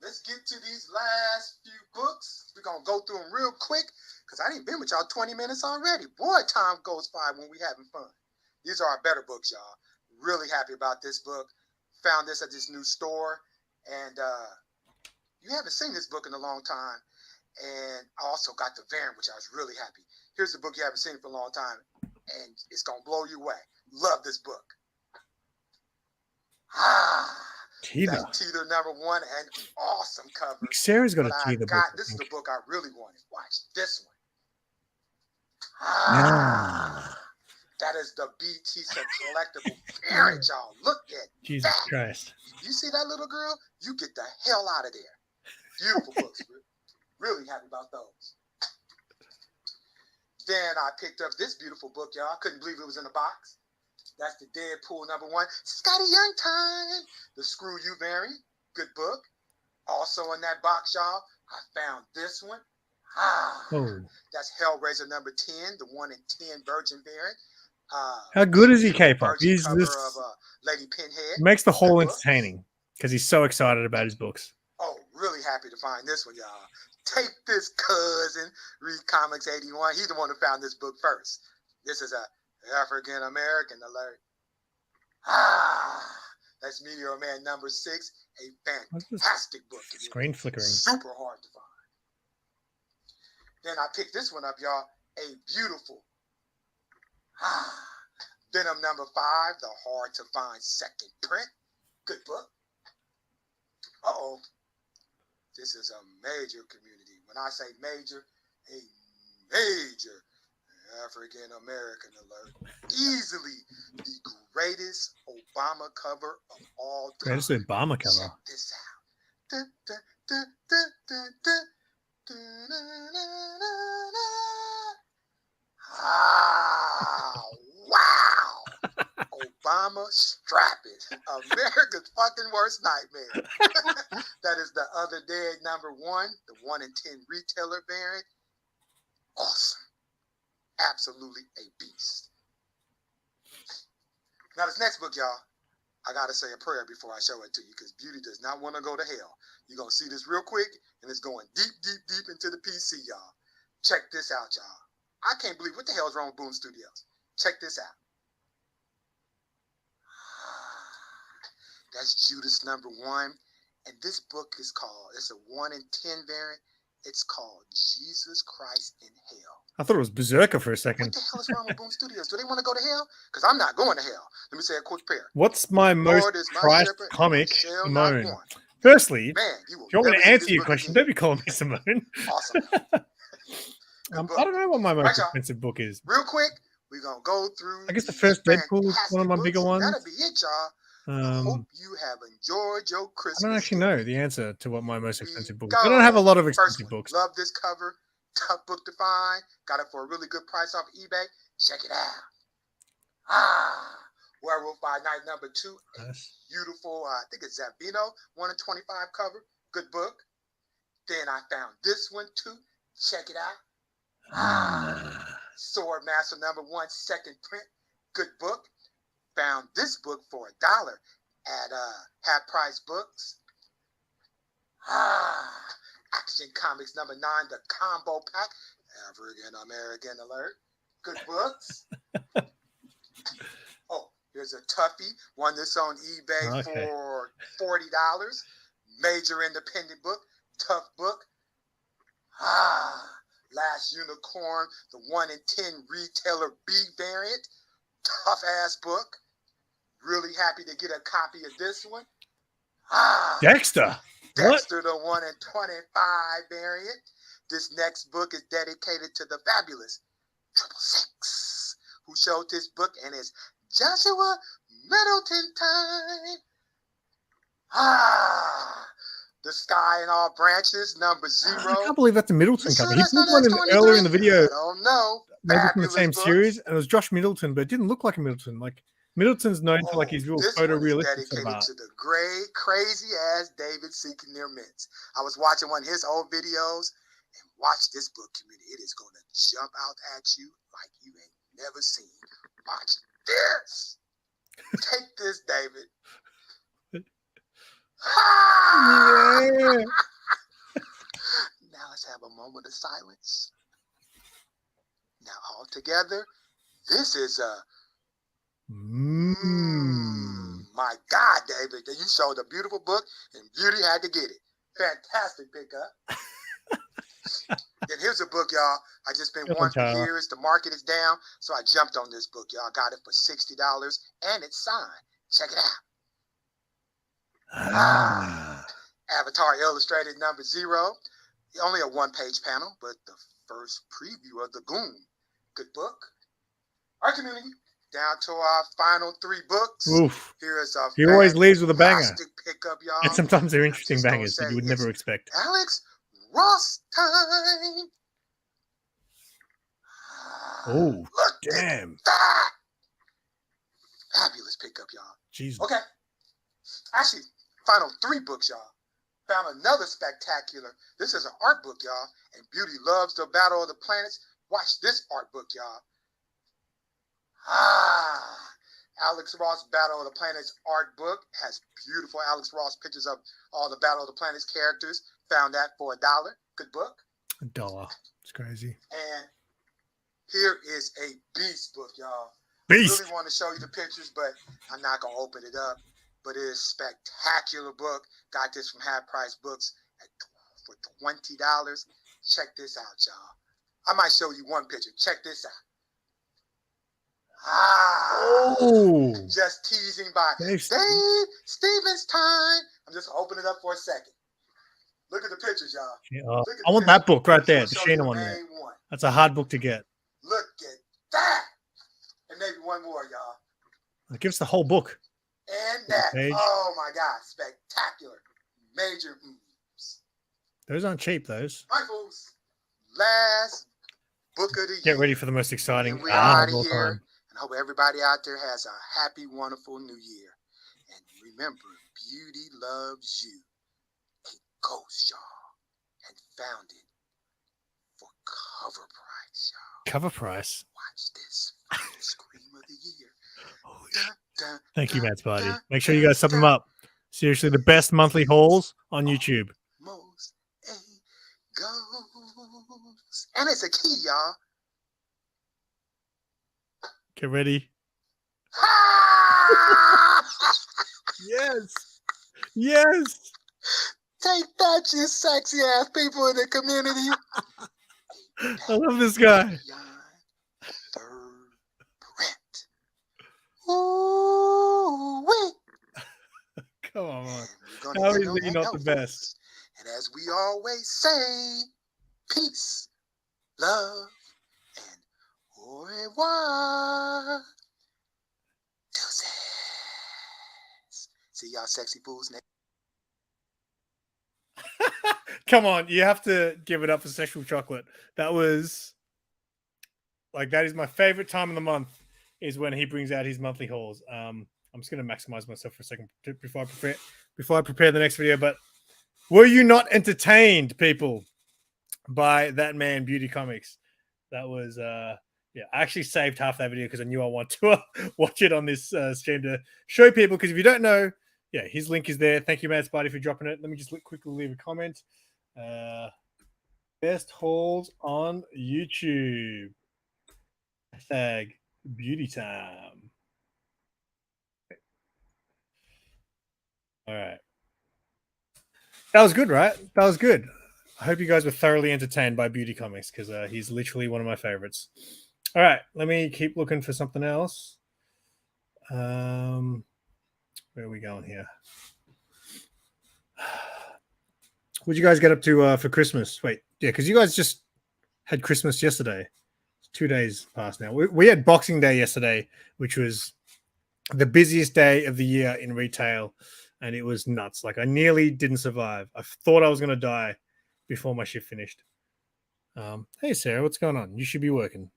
Let's get to these last few books. We're going to go through them real quick because I didn't been with y'all 20 minutes already. Boy, time goes by when we having fun. These are our better books, y'all. Really happy about this book. Found this at this new store. And you haven't seen this book in a long time. And I also got the variant, which I was really happy. Here's the book you haven't seen for a long time. And it's going to blow you away. Love this book. Teeter. That's Teeter number 1, an awesome cover. Sarah's got But a Teeter book. this is the book I really wanted. Watch this one. That is the BT collectible parent, y'all. Look at Jesus that. Christ. You see that little girl? You get the hell out of there. Beautiful books. Really happy about those. Then I picked up this beautiful book, y'all. I couldn't believe it was in a box. That's the Deadpool number 1. Scotty Young time. The Screw You variant. Good book. Also in that box, y'all, I found this one. That's Hellraiser number 10, the 1 in 10 Virgin variant. How good is he, K-pop? Virgin He's cover this of Lady Pinhead. makes the whole Good book. entertaining. because he's so excited about his books. Oh, really happy to find this one, y'all. Take this, cousin. Read Comics 81. He's the one who found this book first. This is a African American alert. That's Meteor Man number 6. A fantastic book. Screen flickering. Super hard to find. Then I picked this one up, y'all. A beautiful Venom number 5, the hard to find second print. Good book. Uh-oh. This is a major community. When I say major, a major African American alert. Easily the greatest Obama cover of all time. Greatest Obama cover. Check this out. Wow. Obama strap it. America's fucking worst nightmare. That is the Other Dead number 1, the 1 in 10 retailer variant. Awesome. Absolutely a beast. Now this next book, y'all, I gotta say a prayer before I show it to you, because Beauty does not want to go to hell. You're gonna see this real quick, and it's going deep, deep, deep into the PC, y'all. Check this out, y'all. I can't believe what the hell is wrong with Boom Studios. Check this out. That's Judas number 1. And this book is called, it's a 1 in 10 variant. It's called Jesus Christ in Hell. I thought it was Berserker for a What second. the hell is wrong with Boom Studios? Do they want to go to hell? Because I'm not going to hell. Let me say a quick prayer. What's my most Lord is my priced shepherd, comic, I shall not Simone? want. Firstly, Man, you will if you want me never to see answer this your book question, again. don't be calling me Simone. Awesome. Good book. I don't know what my most Right, y'all. expensive book is. Real quick, we're going to go through I guess the these first Deadpool is fantastic one of my books, bigger and ones. that'll be it, y'all. Hope you have enjoyed your I Christmas. don't actually know the answer to what my most expensive book is. Go. I don't have a lot of First expensive one, books. love this cover. Tough book to find. Got it for a really good price off eBay. Check it out. Werewolf by Night number 2. Nice. Beautiful, I think it's Zabino, 1 in 25 cover. Good book. Then I found this one too. Check it out. Sword Master number 1, second print. Good book. Found this book for $1 at Half Price Books. Action Comics number 9, the combo pack. African American alert. Good books. Oh, here's a toughie. Won this on eBay for $40. Major independent book. Tough book. Last Unicorn, the 1 in 10 retailer B variant. Tough ass book. Really happy to get a copy of this one. Dexter. Dexter, the 1 in 25 variant. This next book is dedicated to the fabulous 666, who showed this book, and it's Joshua Middleton time. The Sky and All Branches, number 0. I can't believe that's a Middleton You cover. sure He that's put not one in S23? earlier in the video. I don't know. Maybe from the Fabulous same books. series, and it was Josh Middleton, but it didn't look like a Middleton. Like Middleton's known for like his real This one is photorealistic sort of dedicated art. to the great, crazy ass David seeking near mints. I was watching one of his old videos, and watch this book, community. It is going to jump out at you like you ain't never seen. Watch this. Take this, David. Yeah. Now let's have a moment of silence. Now all together, this is a my God, David, you showed a beautiful book, and Beauty had to get it. Fantastic pickup. Then here's a book, y'all. I just been wanting for years. The market is down, so I jumped on this book, y'all. Got it for $60, and it's signed. Check it out. Avatar Illustrated number 0. Only a 1-page panel, but the first preview of the Goon. Good book. Our community. Down to our final 3 books. Oof. Here's a he always leaves with a banger. Pickup, y'all. And sometimes they're interesting bangers that you would never expect. Alex Ross time. Oh, Look damn. at that. Fabulous pickup, y'all. Jesus. Okay. Actually, final 3 books, y'all. Found another spectacular. This is an art book, y'all. And Beauty loves the Battle of the Planets. Watch this art book, y'all. Alex Ross Battle of the Planets art book has beautiful Alex Ross pictures of all the Battle of the Planets characters. Found that for $1. Good book. $1. It's crazy. And here is a beast book, y'all. Beast. I really want to show you the pictures, but I'm not gonna open it up. But it is a spectacular book. Got this from Half Price Books for $20. Check this out, y'all. I might show you one picture. Check this out. Just teasing by Dave Stevens time. I'm just opening it up for a second. Look at the pictures, y'all. Yeah, I want that book right there, the Shayna one there. That's a hard book to get. Look at that. And maybe one more, y'all. Give us the whole book. And that. Oh my God. Spectacular. Major moves. Those aren't cheap, those. All right, folks. Last book of the year. Get ready for the most exciting we're out of all here. time. And hope everybody out there has a happy, wonderful new year. And remember, beauty loves you. A ghost, y'all. And found it for cover price, y'all. Cover price. Watch this. Final scream of the year. Thank you, Matt's Party. Make sure you guys sub them up. Seriously, the best monthly hauls on YouTube. Most a ghost. And it's a key, y'all. Get ready. Yes. Yes. Take that, you sexy ass people in the community. I love this guy. Third print. Ooh, wee. Come on. How is he not the best? And as we always say, peace, love, and au revoir. Deuces. See y'all sexy fools next. Come on, you have to give it up for Sexual Chocolate. That was that is my favorite time of the month, is when he brings out his monthly hauls. I'm just going to maximize myself for a second before I prepare the next video. But were you not entertained, people, by that man, Beauty Comics? That was I actually saved half that video because I knew I want to watch it on this stream to show people. Because if you don't know, his link is there. Thank you, Matt Spidey, for dropping it. Let me just quickly leave a comment. Best hauls on YouTube. Hashtag beauty time. All right. That was good, right? That was good. I hope you guys were thoroughly entertained by Beauty Comics, because he's literally one of my favorites. All right. Let me keep looking for something else. Where are we going here? What'd you guys get up to for Christmas? Wait, because you guys just had Christmas yesterday. It's 2 days past now. We had Boxing Day yesterday, which was the busiest day of the year in retail, and it was nuts. I nearly didn't survive. I thought I was going to die before my shift finished. Hey, Sarah, what's going on? You should be working.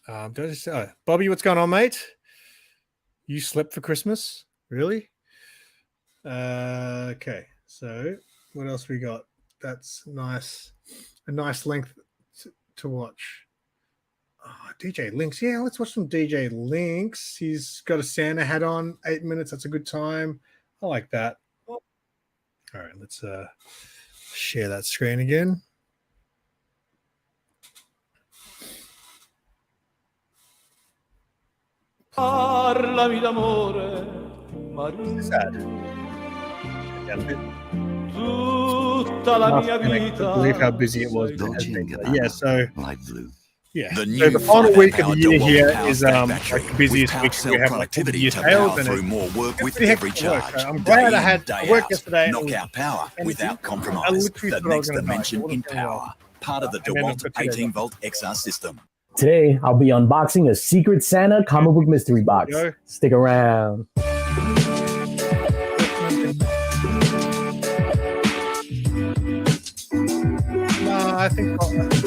Bobby, what's going on, mate? You slept for Christmas? Really? Okay, so what else we got? That's nice. A nice length to watch. DJ Links. Yeah, let's watch some DJ Links. He's got a Santa hat on. 8 minutes. That's a good time. I like that. All right, let's share that screen again. Parlami d'amore, Sad. tutta la mia I vita. believe how busy it was. Dolce & Gabbana, Yeah, so light blue. yeah. The So new the final week of the 5-hour year DeWalt here power is stack like battery the busiest with week power we have cell all the connectivity year to sales, power and through more work with pretty every hectic work. charge. I'm Day glad I in, had day work out. yesterday. Knockout power and without I compromise. literally The thought I was next gonna die. dimension It in wasn't going well. power. Part of the And then DeWalt I've got 18-volt XR system. Today, I'll be unboxing a Secret Santa comic book mystery box. Go. Stick around. No, I think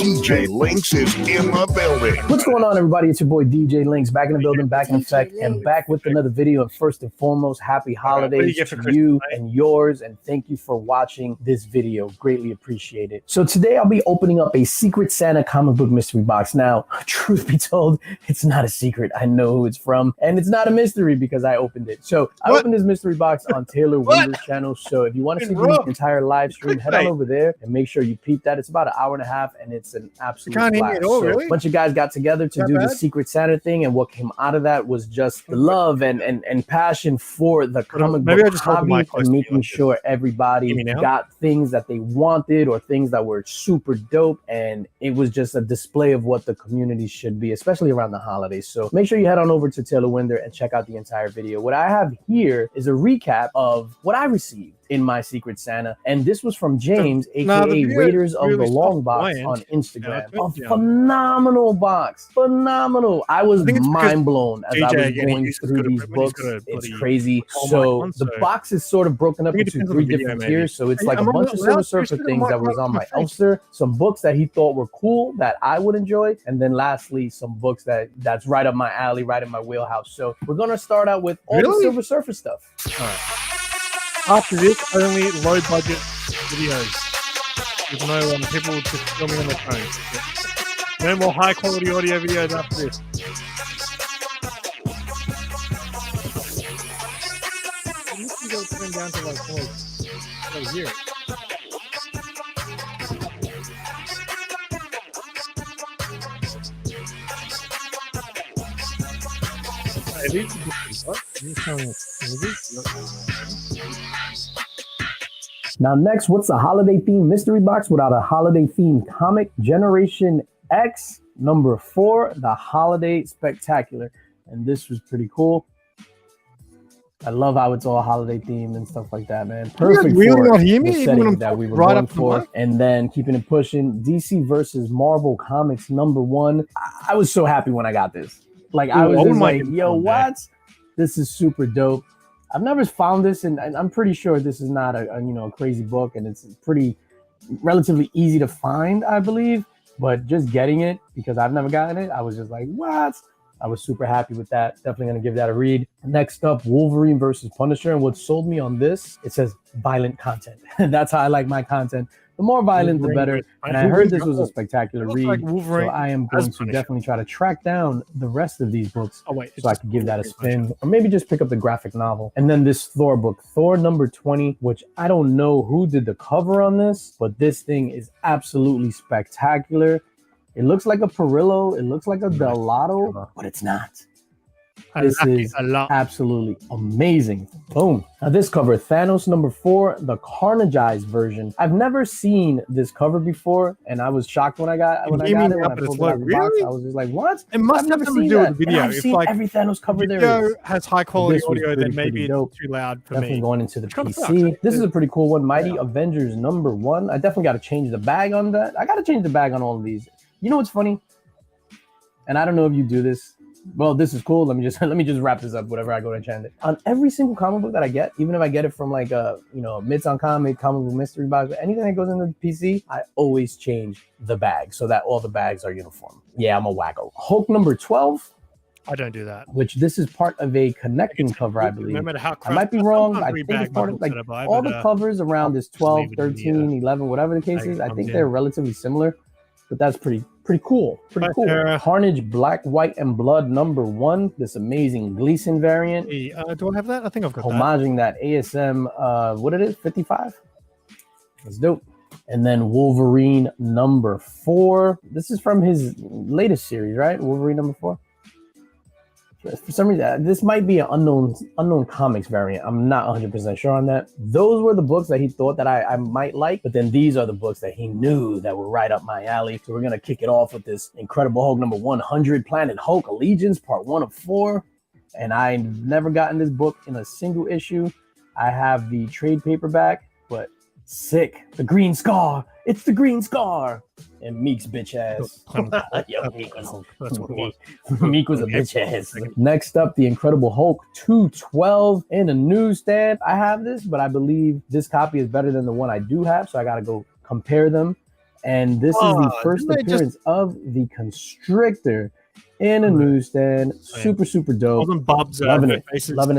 DJ Links is in the building. What's going on, everybody? It's your boy DJ Links, back in the building, back in effect, and back with another video. And first and foremost, happy holidays to you and yours, and thank you for watching this video. Greatly appreciate it. So today I'll be opening up a Secret Santa comic book mystery box. Now, truth be told, it's not a secret. I know who it's from, and it's not a mystery because I opened it. So I opened this mystery box on Taylor Winder's channel. So if you want to see the entire live stream, head on over there and make sure you peep that. It's about an hour and a half, and it's an absolute blast. So a bunch of guys got together to do the Secret Santa thing, and what came out of that was just the love and passion for the comic book hobby, and making sure everybody got things that they wanted or things that were super dope. And it was just a display of what the community should be, especially around the holidays. So make sure you head on over to Taylor Winder and check out the entire video. What I have here is a recap of what I received in my Secret Santa, and this was from James, aka Raiders of the Long Box on Instagram. A phenomenal box, phenomenal. I was mind blown as I was going through these books. It's crazy. So the box is sort of broken up into three different tiers. So it's like a bunch of Silver Surfer things that was on my Elster, some books that he thought were cool that I would enjoy, and then lastly some books that's right up my alley, right in my wheelhouse. So we're gonna start out with all the Silver Surfer stuff. All right. After this, only low budget videos with no people just filming on their phones. No more high quality audio videos after this. This is all turn down to like here. Now next, what's a holiday themed mystery box without a holiday themed comic? Generation X number 4, the Holiday Spectacular. And this was pretty cool. I love how it's all holiday themed and stuff like that, man. Perfect for the setting that we were going for. And then keeping it pushing, DC versus Marvel Comics number 1. I was so happy when I got this. Like, I was just like, yo, what? This is super dope. I've never found this, and I'm pretty sure this is not a crazy book, and it's pretty relatively easy to find, I believe. But just getting it, because I've never gotten it, I was just like, what? I was super happy with that. Definitely going to give that a read. Next up, Wolverine versus Punisher. And what sold me on this, it says violent content. That's how I like my content. The more violent, the better. And I heard this was a spectacular read. So I am going to definitely try to track down the rest of these books so I can give that a spin. Or maybe just pick up the graphic novel. And then this Thor book, Thor number 20, which I don't know who did the cover on this, but this thing is absolutely spectacular. It looks like a Perillo. It looks like a Delato, but it's not. This is absolutely amazing. Boom. Now this cover, Thanos number 4, the Carnageized version. I've never seen this cover before, and I was shocked when I got it. When I pulled it out of the box, I was just like, what? It must have something to do with the video. I've seen every Thanos cover there is. Has high quality audio, then maybe it's too loud for me. Definitely going into the PC. This is a pretty cool one. Mighty Avengers number 1. I definitely got to change the bag on that. I got to change the bag on all of these. You know what's funny? And I don't know if you do this. Well, this is cool. Let me just wrap this up. Whatever I go to chant it on every single comic book that I get, even if I get it from like a Midtown comic book mystery box, anything that goes into the PC, I always change the bag so that all the bags are uniform. Yeah, I'm a wacko. Hulk number 12. I don't do that. Which this is part of a connecting cover, I believe. No matter how I might be wrong. I think it's part of like all the covers around this 12, 13, 11, whatever the case is. I think they're relatively similar. But that's pretty cool. Pretty cool. Carnage Black, White, and Blood number 1. This amazing Gleason variant. Do I have that? I think I've got homaging that ASM, what it is, 55. That's dope. And then Wolverine number 4. This is from his latest series, right? Wolverine number 4. For some reason, this might be an unknown comics variant. I'm not 100% sure on that. Those were the books that he thought that I might like, but then these are the books that he knew that were right up my alley. So we're going to kick it off with this Incredible Hulk number 100, Planet Hulk Allegiance, part 1 of 4. And I've never gotten this book in a single issue. I have the trade paperback, but sick. The Green Scar. It's the Green Scar. And Meek's bitch ass. Yo, Meek was a bitch ass. Next up, the Incredible Hulk 212 in a newsstand. I have this, but I believe this copy is better than the one I do have, so I got to go compare them. And this is the first appearance of the Constrictor in a newsstand. Super, super dope. Loving it. Loving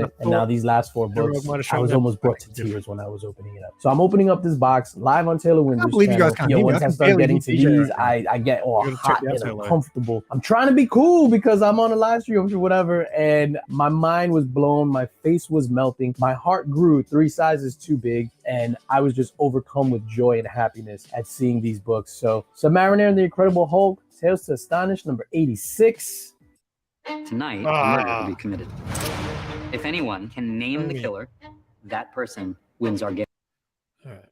it. And now these last 4 books, I was almost brought to tears when I was opening it up. So I'm opening up this box live on Taylor Winder's channel. Once I start getting to these, I get all hot and uncomfortable. I'm trying to be cool because I'm on a live stream or whatever, and my mind was blown. My face was melting. My heart grew 3 sizes too big, and I was just overcome with joy and happiness at seeing these books. So Submariner and the Incredible Hulk, Tales to Astonish, number 86. Tonight, a murder will be committed. If anyone can name the killer, that person wins our game. All right.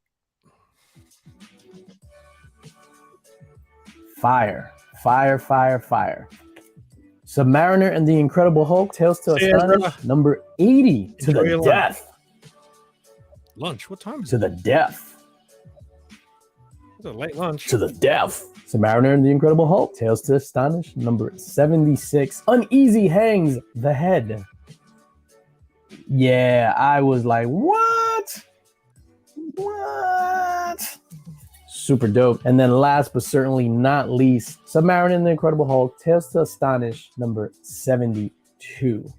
Fire. Submariner and the Incredible Hulk, Tales to Astonish, number 80, to the death. Lunch? What time is it? To the death. It's a late lunch. To the death. Submariner and the Incredible Hulk, Tales to Astonish, number 76. Uneasy Hangs the Head. Yeah, I was like, what? Super dope. And then last but certainly not least, Submariner and the Incredible Hulk, Tales to Astonish, number 72.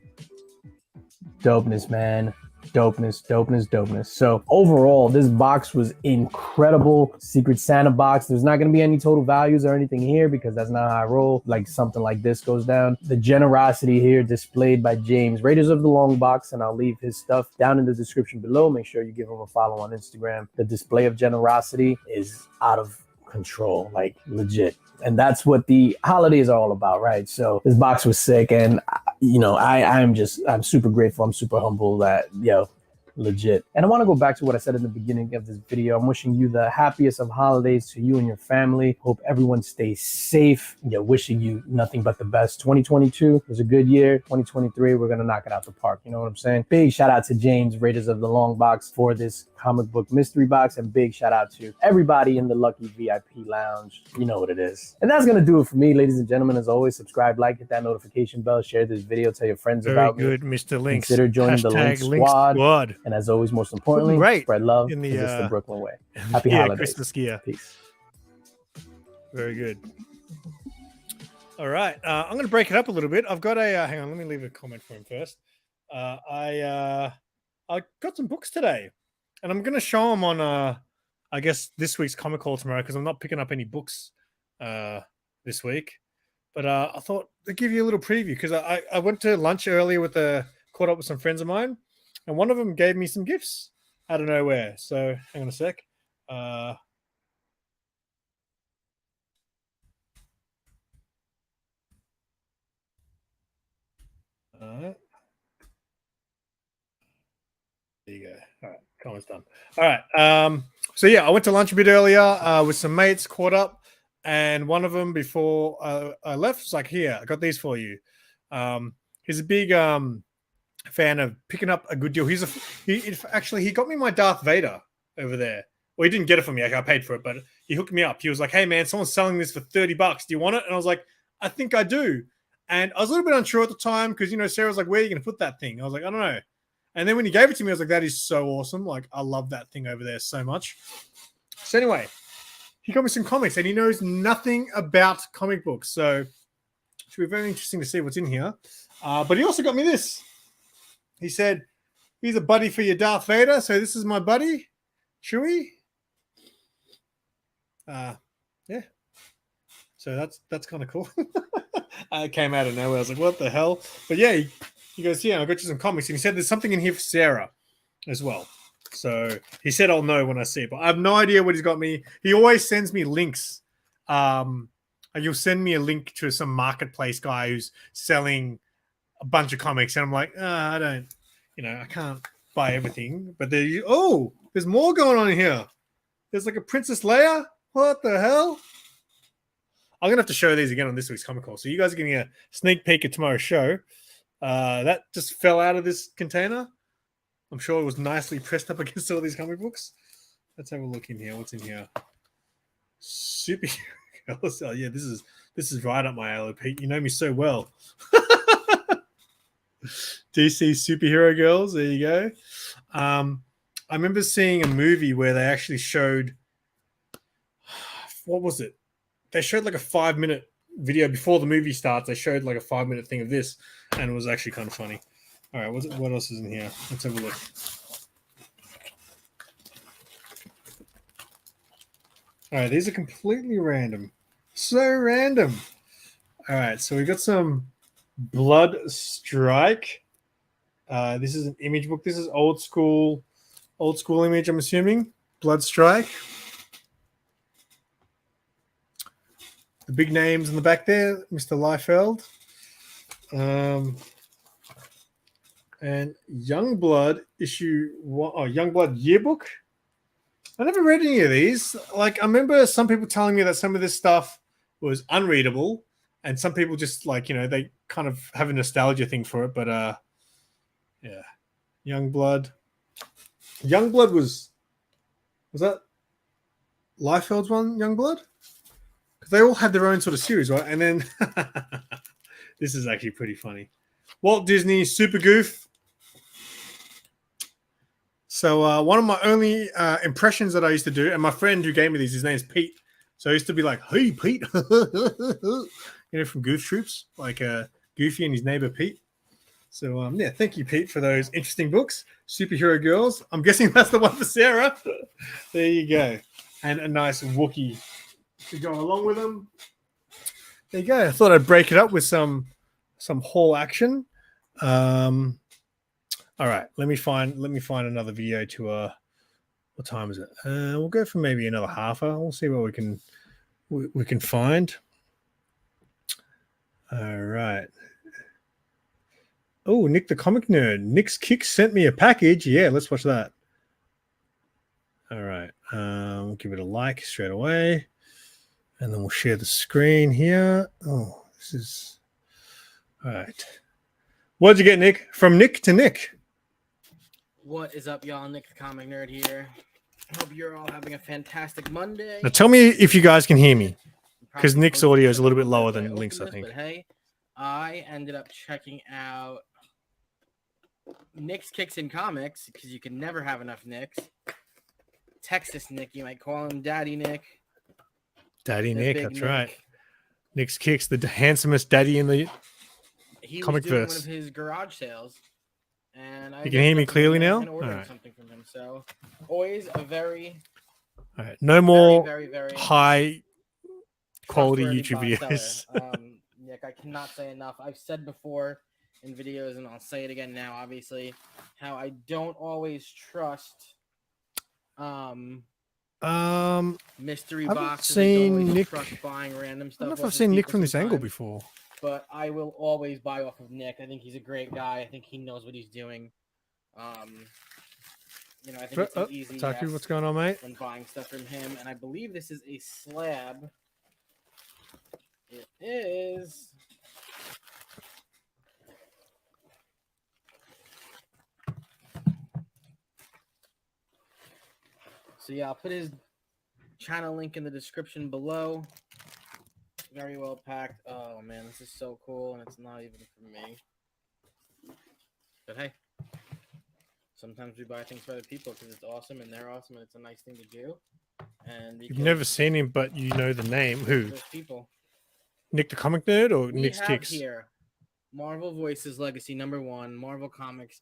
Dopeness, man. Dopeness. So overall, this box was incredible. Secret Santa box. There's not going to be any total values or anything here because that's not how I roll. Like something like this goes down. The generosity here displayed by James, Raiders of the Long Box, and I'll leave his stuff down in the description below. Make sure you give him a follow on Instagram. The display of generosity is out of control, like legit. And that's what the holidays are all about, right? So this box was sick, and I'm super grateful. I'm super humble that, legit. And I want to go back to what I said in the beginning of this video. I'm wishing you the happiest of holidays to you and your family. Hope everyone stays safe. Wishing you nothing but the best. 2022 was a good year. 2023, we're going to knock it out the park. You know what I'm saying? Big shout out to James, Raiders of the Long Box, for this comic book mystery box, and big shout out to everybody in the Lucky VIP Lounge. You know what it is. And that's going to do it for me, ladies and gentlemen. As always, subscribe, like, hit that notification bell, share this video, tell your friends about me. Very good, Mr. Links. Consider joining the Link Squad. And as always, most importantly, spread love in it's the Brooklyn way. Happy holidays. Christmas gear. Peace. Very good. All right. I'm going to break it up a little bit. I've got a... hang on, let me leave a comment for him first. I got some books today, and I'm going to show them on, I guess, this week's Comic Call tomorrow because I'm not picking up any books this week. But I thought I'd give you a little preview because I went to lunch earlier caught up with some friends of mine, and one of them gave me some gifts out of nowhere. So hang on a sec. All right. There you go. All right, comment's done. All right. So yeah, I went to lunch a bit earlier with some mates, caught up, and one of them before I left was like, "Here, I got these for you." He's a big fan of picking up a good deal. He got me my Darth Vader over there. Well, he didn't get it for me. I paid for it, but he hooked me up. He was like, "Hey man, someone's selling this for $30. Do you want it?" And I was like, "I think I do." And I was a little bit unsure at the time because Sarah was like, "Where are you going to put that thing?" I was like, "I don't know." And then when he gave it to me, I was like, "That is so awesome! Like, I love that thing over there so much." So anyway, he got me some comics, and he knows nothing about comic books, so it should be very interesting to see what's in here. But he also got me this. He said, "Here's a buddy for your Darth Vader." So this is my buddy, Chewie. Yeah. So that's kind of cool. I came out of nowhere. I was like, "What the hell?" But yeah, he goes, "Yeah, I got you some comics." And he said, "There's something in here for Sarah as well." So he said, "I'll know when I see it." But I have no idea what he's got me. He always sends me links. You'll send me a link to some marketplace guy who's selling a bunch of comics, and I'm like, I don't, I can't buy everything. But there's more going on in here. There's like a Princess Leia. What the hell? I'm gonna have to show these again on this week's Comic Call. So you guys are getting a sneak peek at tomorrow's show. That just fell out of this container. I'm sure it was nicely pressed up against all these comic books. Let's have a look in here. What's in here? Superhero Girls. Oh yeah, this is right up my alley, Pete. You know me so well. DC Superhero Girls. There you go. I remember seeing a movie where they actually showed. what was it? They showed like a 5-minute video before the movie starts. They showed like a 5-minute thing of this, and it was actually kind of funny. All right, what else is in here? Let's have a look. All right, these are completely random. So random. All right, so we got some Blood Strike. This is an image book. This is old school image, I'm assuming. Blood Strike. The big names in the back there, Mr. Liefeld. And Youngblood issue one, Youngblood yearbook. I never read any of these. Like, I remember some people telling me that some of this stuff was unreadable, and some people just like, they kind of have a nostalgia thing for it. But yeah, Youngblood. Youngblood was that Liefeld's one? Youngblood, because they all had their own sort of series, right? And then this is actually pretty funny. Walt Disney Super Goof. So one of my only impressions that I used to do, and my friend who gave me these, his name's Pete. So I used to be like, "Hey, Pete," from Goof Troops, like Goofy and his neighbor Pete. So yeah, thank you, Pete, for those interesting books. Superhero Girls. I'm guessing that's the one for Sarah. There you go, and a nice Wookiee to go along with them. There you go. I thought I'd break it up with some haul action. All right, let me find another video to what time is it? We'll go for maybe another half hour. We'll see what we can find. All right. Oh, Nick the Comic Nerd. Nick's Kicks sent me a package. Yeah, let's watch that. All right. We'll give it a like straight away. And then we'll share the screen here. Oh, this is all right. What'd you get, Nick? From Nick to Nick. What is up, y'all? Nick the Comic Nerd here. Hope you're all having a fantastic Monday. Now tell me if you guys can hear me, because Nick's audio is a little bit lower than Link's, I think. But hey, I ended up checking out Nick's Kicks in Comics, because you can never have enough Nicks. Texas Nick, you might call him Daddy Nick. Daddy Nick, that's Nick. Right. Nick's Kicks, the handsomest daddy in the comic verse. One of his garage sales. And you can hear me clearly now? All right. Something from him. So always a very all right. No more very high quality YouTube videos. Nick, I cannot say enough. I've said before in videos, and I'll say it again now, obviously, how I don't always trust mystery boxes. Seen Nick buying random stuff. I don't know if I've seen Nick from this angle before. But I will always buy off of Nick. I think he's a great guy. I think he knows what he's doing. I think it's an easy Taki, yes what's going on, mate? when buying stuff from him. And I believe this is a slab. It is. So yeah, I'll put his channel link in the description below. Very well packed. Oh man, this is so cool, and it's not even for me. But hey, sometimes we buy things for other people because it's awesome and they're awesome and it's a nice thing to do. And you've never seen him, but you know the name. Who? Those people. Nick the Comic Nerd or We Nick's have Kicks? Here, Marvel Voices Legacy #1, Marvel Comics,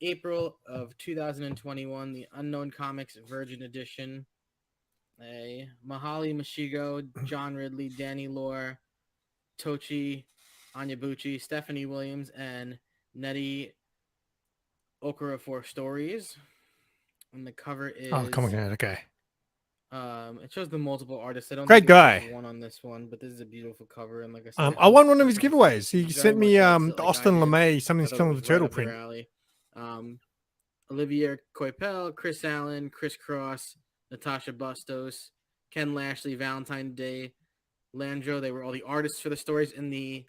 April of 2021, the Unknown Comics Virgin Edition. A Mahali Mashigo, John Ridley, Danny Lore, Tochi Onyebuchi, Stephanie Williams, and Nettie Okafor stories. And the cover is Comic Nerd, okay. It shows the multiple artists. I don't Great think guy. one on this one, but this is a beautiful cover. And like I said, I won one of his giveaways. He very sent me much likes it the like Austin I did. LeMay, something's Thought it killing was the turtle right up their print. alley. Olivia Coipel, Chris Allen, Chris Cross, Natasha Bustos, Ken Lashley, Valentine Day, Landro. They were all the artists for the stories. And the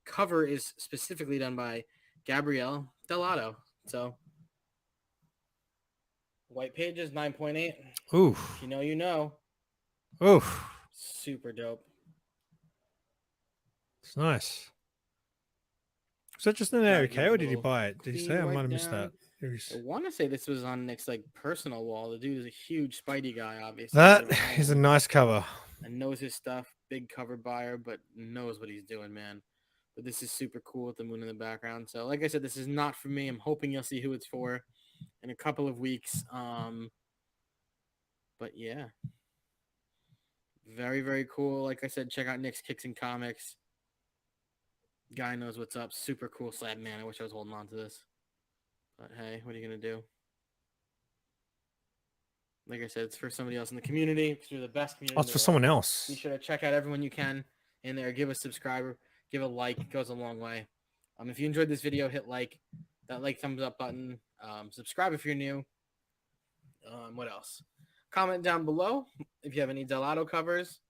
cover is specifically done by Gabrielle Delato. So, white pages, 9.8. Ooh. If you know, you know. Ooh. Super dope. It's nice. Was that just an AOK or did he buy it? Did he say? I might have missed that. I want to say this was on Nick's like personal wall. The dude is a huge Spidey guy, obviously. That is a nice cover. And knows his stuff. Big cover buyer, but knows what he's doing, man. But this is super cool with the moon in the background. So, like I said, this is not for me. I'm hoping you'll see who it's for in a couple of weeks. But yeah, very, very cool. Like I said, check out Nick's Kicks and Comics. Guy knows what's up. Super cool slab, man. I wish I was holding on to this. But hey, what are you going to do? Like I said, it's for somebody else in the community. Because we're the best community. Oh, it's for someone else. Be sure to check out everyone you can in there. Give a subscriber. Give a like. It goes a long way. If you enjoyed this video, hit like. That like thumbs up button. Subscribe if you're new. What else? Comment down below if you have any Delato covers.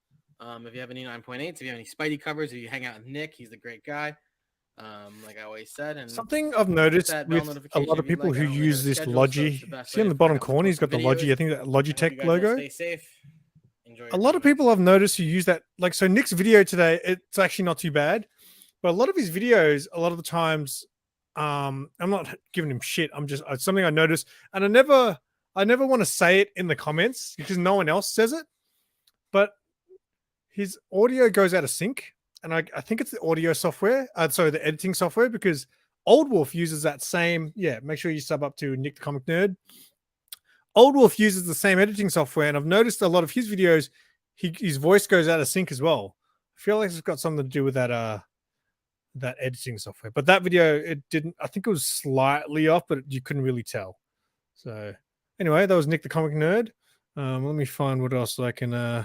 If you have any 9.8s. If you have any Spidey covers. If you hang out with Nick, he's the great guy. Like I always said. And something I've noticed with a lot of people who use this Logi. See in the bottom corner, he's got the Logi. I think that Logitech logo. Stay safe. Enjoy a lot of people I've noticed who use that. Like, so Nick's video today, it's actually not too bad. But a lot of his videos, a lot of the times, I'm not giving him shit. I'm just, it's something I noticed. And I never want to say it in the comments because no one else says it. But his audio goes out of sync. And I think it's the audio software. Sorry, the editing software, because Old Wolf uses that same. Yeah, make sure you sub up to Nick the Comic Nerd. Old Wolf uses the same editing software, and I've noticed a lot of his videos, his voice goes out of sync as well. I feel like it's got something to do with that that editing software. But that video, it didn't. I think it was slightly off, but you couldn't really tell. So anyway, that was Nick the Comic Nerd. Let me find what else I can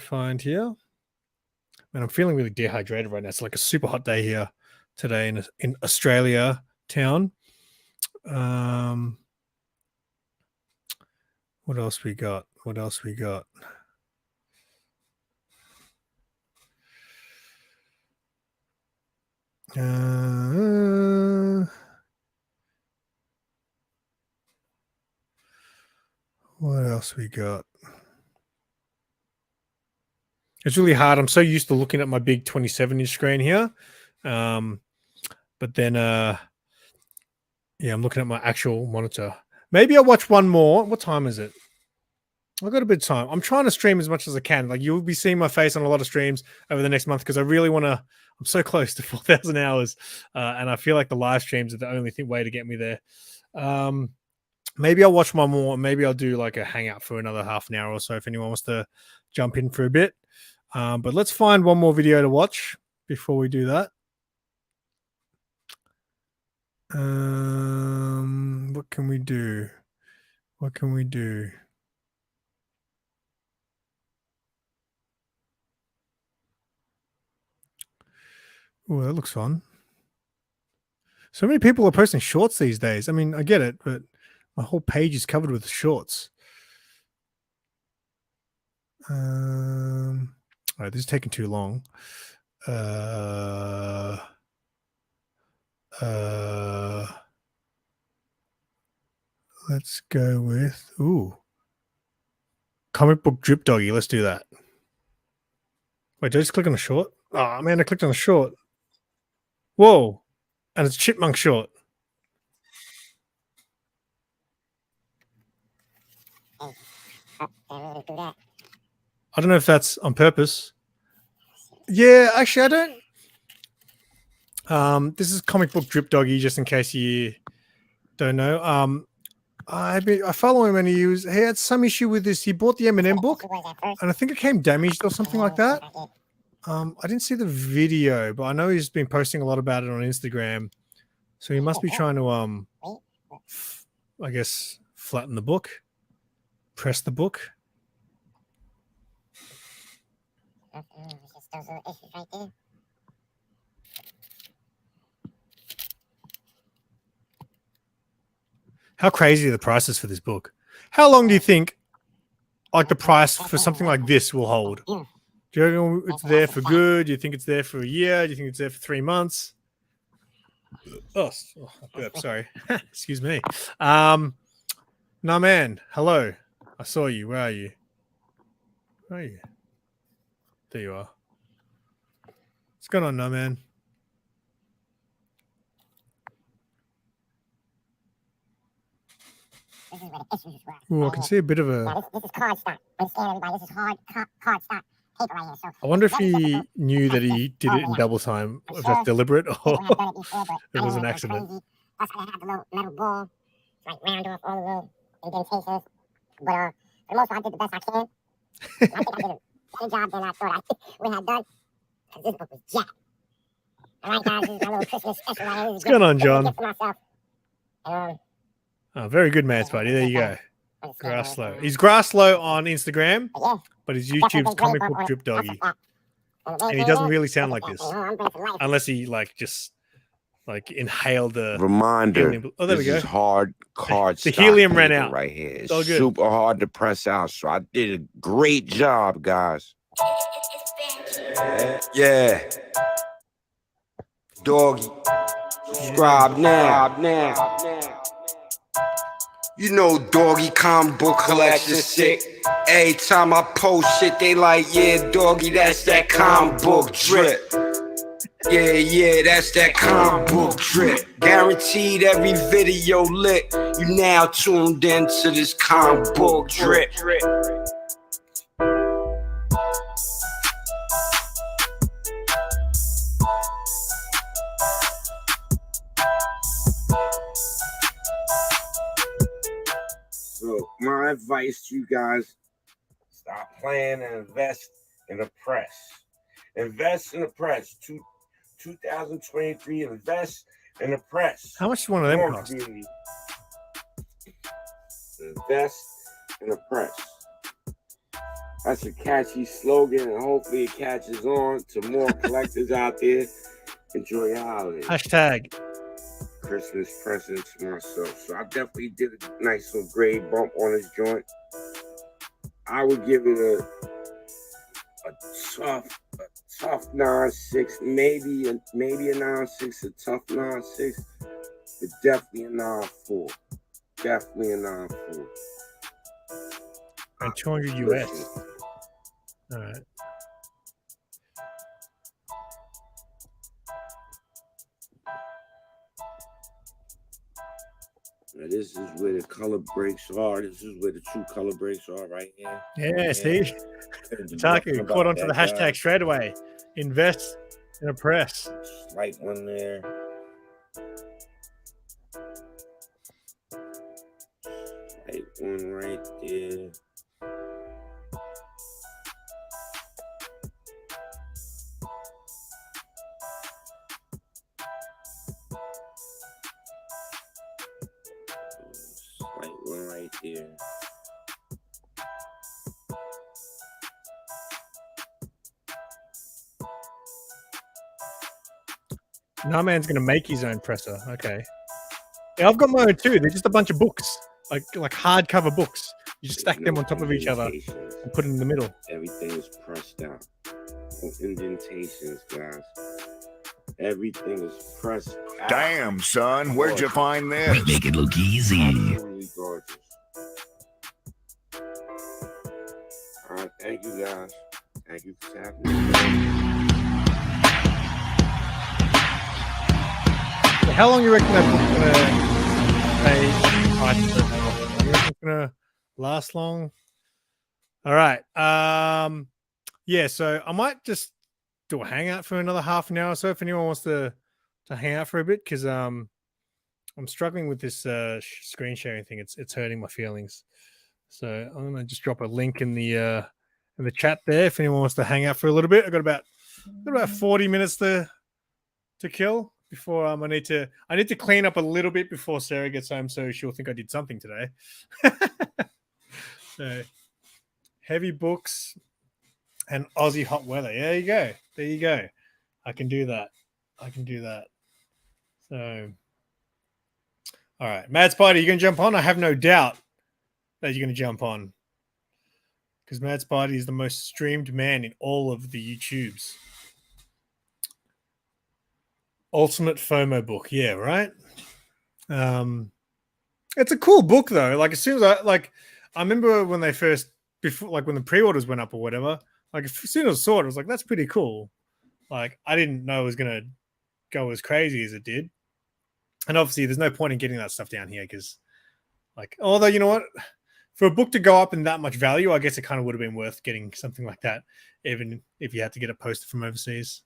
find here. And I'm feeling really dehydrated right now. It's like a super hot day here today in Australia town. What else we got? What else we got? What else we got? It's really hard. I'm so used to looking at my big 27-inch screen here. But then, yeah, I'm looking at my actual monitor. Maybe I'll watch one more. What time is it? I've got a bit of time. I'm trying to stream as much as I can. Like, you'll be seeing my face on a lot of streams over the next month because I really want to. I'm so close to 4,000 hours. And I feel like the live streams are the only way to get me there. Maybe I'll watch one more. Maybe I'll do like a hangout for another half an hour or so if anyone wants to jump in for a bit. But let's find one more video to watch before we do that. What can we do? What can we do? Oh, that looks fun. So many people are posting shorts these days. I mean, I get it, but my whole page is covered with shorts. All right, this is taking too long. Let's go with comic book drip doggy. Let's do that. Wait, did I just click on a short? Oh man, I clicked on a short. Whoa, and it's chipmunk short. I don't know if that's on purpose. Yeah, actually, I don't. This is comic book drip doggy, just in case you don't know. I follow him, and he had some issue with this. He bought the M&M book, and I think it came damaged or something like that. I didn't see the video, but I know he's been posting a lot about it on Instagram. So he must be trying to, I guess, flatten the book, press the book. How crazy are the prices for this book? How long do you think, like, the price for something like this will hold? Do you reckon it's there for good? Do you think it's there for a year? Do you think it's there for 3 months? Oh, sorry. Excuse me. No, man. Hello. I saw you. Where are you? Where are you? There you are. What's going on, no man? Ooh, I can see a bit of a. This is card stock. Understand, everybody? This is card stock paper right here. So I wonder if he knew that he did it in double time, if that's deliberate or it was an accident. Plus, I have the little metal ball, like round off all the little indentations. But for the most part, I did the best I can. I think I did a better job than I thought we had done. Because this book was jacked. All right, guys, this is my little Christmas special right here. What's going on, John? For myself. Oh, very good, Mads buddy. There you go. Grasslow. He's Grasslow on Instagram, but his YouTube's Comic Book Drip Doggy. And he doesn't really sound like this. Unless he just inhaled the reminder. Helium. Oh, there we this go. Is hard card. The helium ran paper out right here. It's all good. super hard to press out. So I did a great job, guys. Yeah. Doggy. Subscribe now. You know, Doggy comic book collection sick. Every time I post shit, they like, yeah, Doggy, that's that comic book drip. Yeah, that's that comic book drip. Guaranteed every video lit. You now tuned into this comic book drip. So my advice to you guys, stop playing and invest in the press. Invest in the press. 2023, invest in the press. How much does one of them cost? Invest in the press. That's a catchy slogan, and hopefully it catches on to more collectors out there. Enjoy your holiday. Hashtag Christmas present to myself. So I definitely did a nice little grade bump on this joint. I would give it a tough 9.6, maybe a 9.6, a tough 9.6, but definitely a 9.4. Definitely a 9.4. And 200 US. All right. Now this is where the color breaks are. This is where the true color breaks are right here. Yeah, see? Taku caught onto the hashtag straight away. Invest in a press. Slight one there. Slight one right there. Slight one right there. No man's gonna make his own presser. Okay. Yeah, I've got my own too. They're just a bunch of books, like hardcover books. You just stack them on top of each other and put it in the middle. Everything is pressed out. No indentations, guys. Everything is pressed out. Damn, son, where'd you find this? We make it look easy. Absolutely gorgeous. All right, thank you, guys. Thank you for having me. How long you reckon that book's gonna You reckon it's gonna last long? All right. Yeah, so I might just do a hangout for another half an hour or so if anyone wants to hang out for a bit, because I'm struggling with this screen sharing thing. It's hurting my feelings. So I'm gonna just drop a link in the chat there if anyone wants to hang out for a little bit. I've got about 40 minutes to kill before I need to clean up a little bit before Sarah gets home, so she'll think I did something today. So heavy books and Aussie hot weather. There you go. I can do that. So all right, Mad Spider, you gonna jump on? I have no doubt that you're gonna jump on, because Mad Spider is the most streamed man in all of the YouTubes. Ultimate FOMO book, yeah, right. It's a cool book though. Like as soon as I remember when they first when the pre-orders went up or whatever. Like as soon as I saw it, I was like, that's pretty cool. Like I didn't know it was gonna go as crazy as it did. And obviously, there's no point in getting that stuff down here because Like, although you know what, for a book to go up in that much value, I guess it kind of would have been worth getting something like that, even if you had to get it posted from overseas.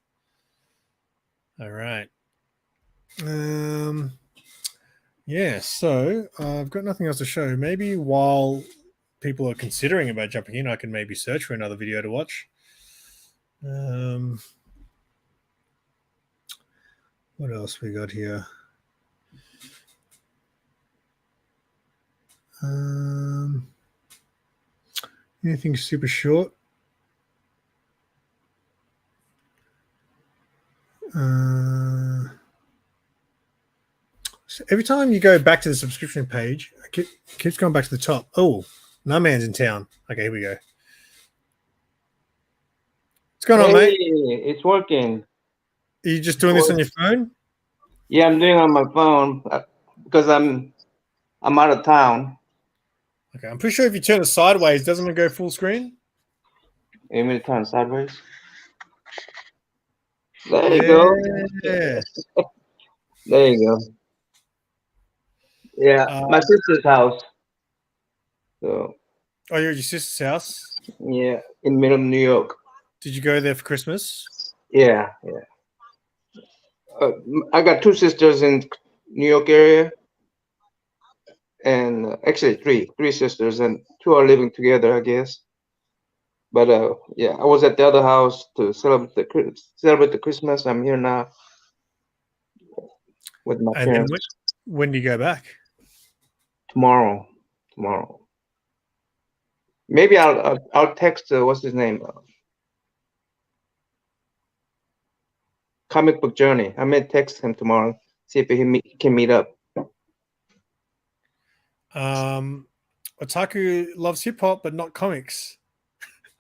All right. Yeah, so I've got nothing else to show. Maybe while people are considering about jumping in, I can maybe search for another video to watch. What else we got here? Anything super short? So every time you go back to the subscription page, it keeps going back to the top. Oh, no man's in town. Okay, here we go. What's going on, mate? It's working. Are you just doing this on your phone? Yeah, I'm doing it on my phone because I'm out of town. Okay, I'm pretty sure if you turn it sideways, doesn't it go full screen? You mean to turn sideways? There you go. Yeah. There you go. Yeah, my sister's house. So. Oh, you're at your sister's house? Yeah, in the middle of New York. Did you go there for Christmas? Yeah, yeah. I got two sisters in New York area, and actually three sisters, and two are living together, I guess. But yeah, I was at the other house to celebrate the Christmas. I'm here now with my parents. Then when do you go back? Tomorrow. Maybe I'll text what's his name? Comic Book Journey. I may text him tomorrow, see if he can meet up. Otaku loves hip hop, but not comics.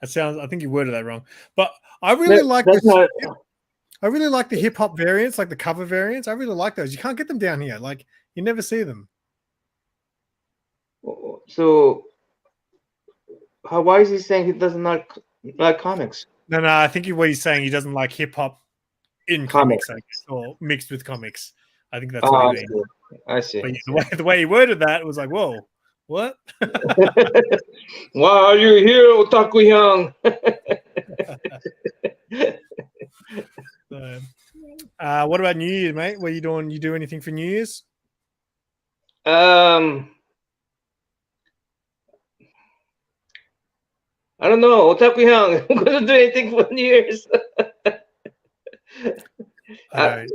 I think you worded that wrong. But I really like I really like the hip hop variants, like the cover variants. I really like those. You can't get them down here. Like you never see them. So why is he saying he doesn't like comics? No, I think what he's saying, he doesn't like hip hop in comics, I guess, or mixed with comics. I think that's what he means. I see. But the way he worded that was like, whoa, what? Why are you here, Otaku Hyung? What about New Year's, mate? What are you doing? You do anything for New Year's? I don't know, Otaku Hyung. I'm gonna do anything for New Year's. I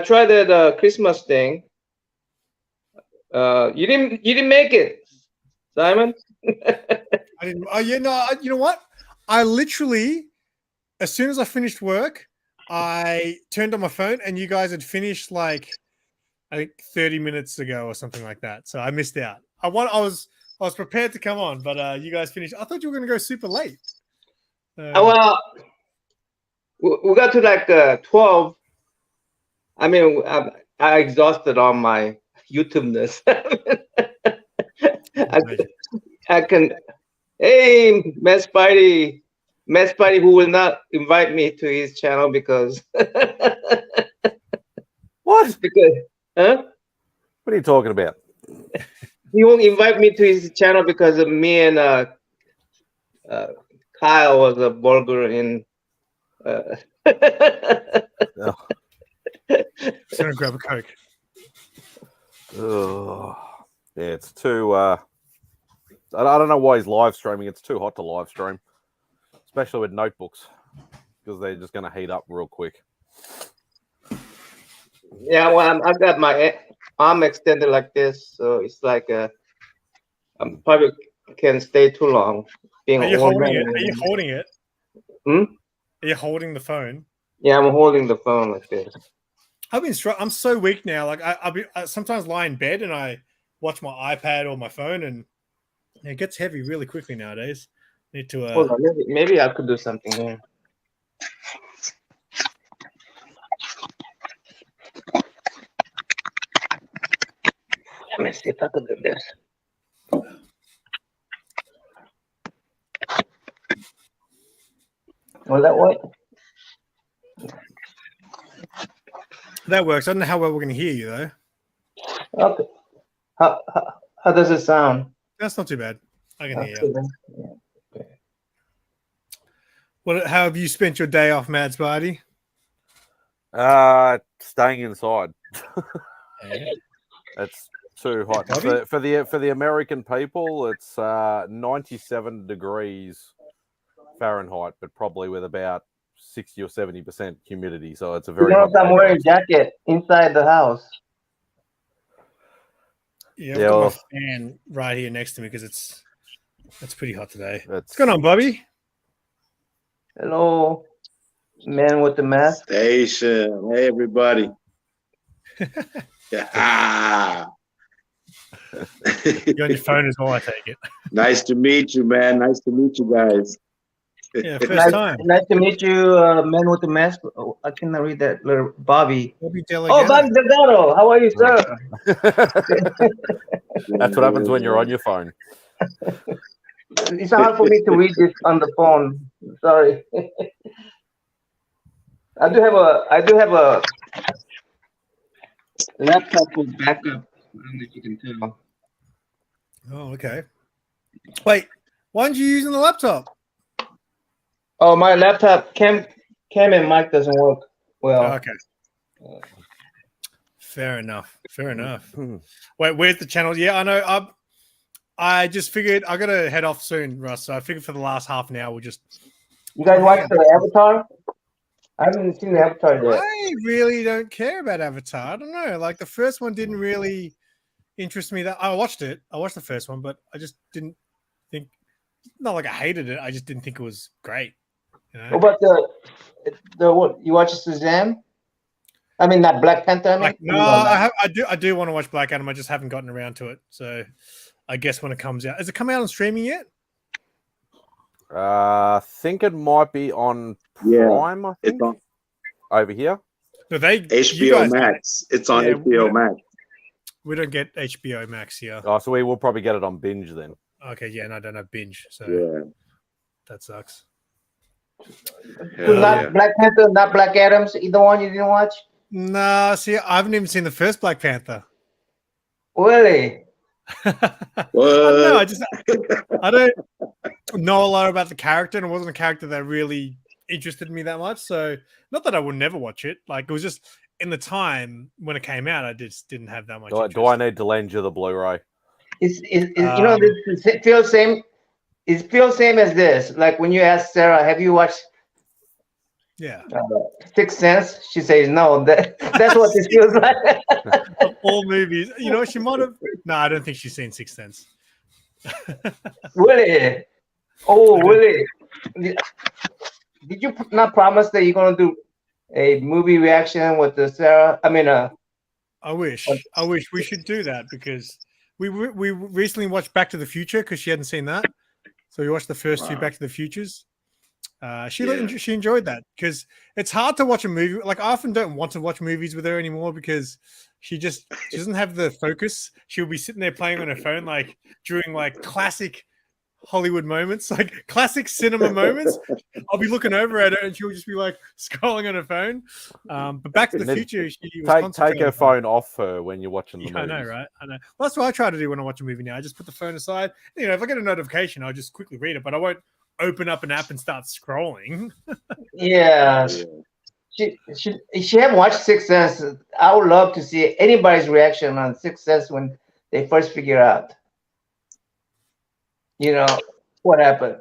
tried that Christmas thing. You didn't make it, Simon. I didn't. Oh yeah, no. You know what? I literally, as soon as I finished work, I turned on my phone, and you guys had finished like I think 30 minutes ago or something like that. So I missed out. I was prepared to come on, but you guys finished. I thought you were going to go super late. Well, we got to like 12. I mean, I exhausted all my YouTube-ness. I can. Hey, Matt Spidey, who will not invite me to his channel because. What? Because, huh? What are you talking about? He won't invite me to his channel because of me and Kyle was a burger in. Just gonna grab a Coke. Yeah, it's too. I don't know why he's live streaming. It's too hot to live stream, especially with notebooks, because they're just going to heat up real quick. Yeah, well, I've got my arm extended like this, so it's like I'm probably can't stay too long. Are you holding it? Are you holding it? Hmm? Are you holding the phone? Yeah, I'm holding the phone like this. I'm so weak now. Like I sometimes lie in bed and I watch my iPad or my phone, and it gets heavy really quickly nowadays. Need to. Hold on, maybe I could do something here. Let me see if I can do this. Will that work? That works. I don't know how well we're going to hear you though. Okay. How does it sound? That's not too bad. I can hear Okay, you. yeah. How have you spent your day off, Mads Barty? Staying inside. It's too hot. For the American people, it's 97 degrees Fahrenheit, but probably with about 60 or 70% humidity. So it's a very hot I'm day. wearing a jacket inside the house. Yeah, I've got my fan right here next to me because it's pretty hot today. What's going on, Bobby? Hello, man with the mask. Station. Hey, everybody. Yeah. You're on your phone as well, I take it. Nice to meet you, man. Nice to meet you guys. Yeah, first time. Nice to meet you, man with the mask. Oh, I cannot read that. Bobby. Bobby Bobby Delgado. How are you, sir? That's what happens when you're on your phone. It's hard for me to read this on the phone. Sorry. I do have a laptop with backup. I don't know if you can tell. Oh, okay. Wait, why aren't you using the laptop? Oh, my laptop cam and mic doesn't work well. Okay. Fair enough. Wait, where's the channel? Yeah, I know. I just figured I gotta head off soon, Russ. So I figured for the last half an hour we'll just. You guys watch the Avatar? I haven't seen the Avatar yet. I really don't care about Avatar. I don't know. Like the first one didn't really interest me. That I watched it. I watched the first one, but I just didn't think. Not like I hated it. I just didn't think it was great. You know? What about the what? You watch Shazam? I mean, not Black Panther. I mean, No, I do want to watch Black Adam. I just haven't gotten around to it. So I guess when it comes out, has it come out on streaming yet? I think it might be on Prime. I think over here. No, HBO Max. It's on HBO Max. We don't get HBO Max here. Oh, so we will probably get it on Binge then. Okay, yeah, and I don't have Binge, so that sucks. Not Black Panther, not Black Adams. Either one you didn't watch? No, see, I haven't even seen the first Black Panther. Really? No, I don't know a lot about the character, and it wasn't a character that really interested me that much. So, not that I would never watch it. Like it was just in the time when it came out, I just didn't have that much. Do I need to lend you the Blu-ray? It feels same. It feels same as this. Like when you ask Sarah, "Have you watched?" Yeah. Sixth Sense. She says no. That's what this feels like. Of all movies, you know, she might have. No, I don't think she's seen Sixth Sense. Really? Oh, really? Did you not promise that you're gonna do a movie reaction with the Sarah? I mean, I wish we should do that because we recently watched Back to the Future because she hadn't seen that, so we watched the first two Back to the Futures. She enjoyed that because it's hard to watch a movie. Like I often don't want to watch movies with her anymore because she doesn't have the focus. She'll be sitting there playing on her phone like during like classic Hollywood moments, like classic cinema moments. I'll be looking over at her and she'll just be like scrolling on her phone. But Back to the Future, she was take her phone off her when you're watching the movie. I know, right? I know. Well, that's what I try to do when I watch a movie now. I just put the phone aside. You know, if I get a notification, I'll just quickly read it, but I won't open up an app and start scrolling. Yeah. She haven't watched Sixth Sense. I would love to see anybody's reaction on Sixth Sense when they first figure out, you know, what happened.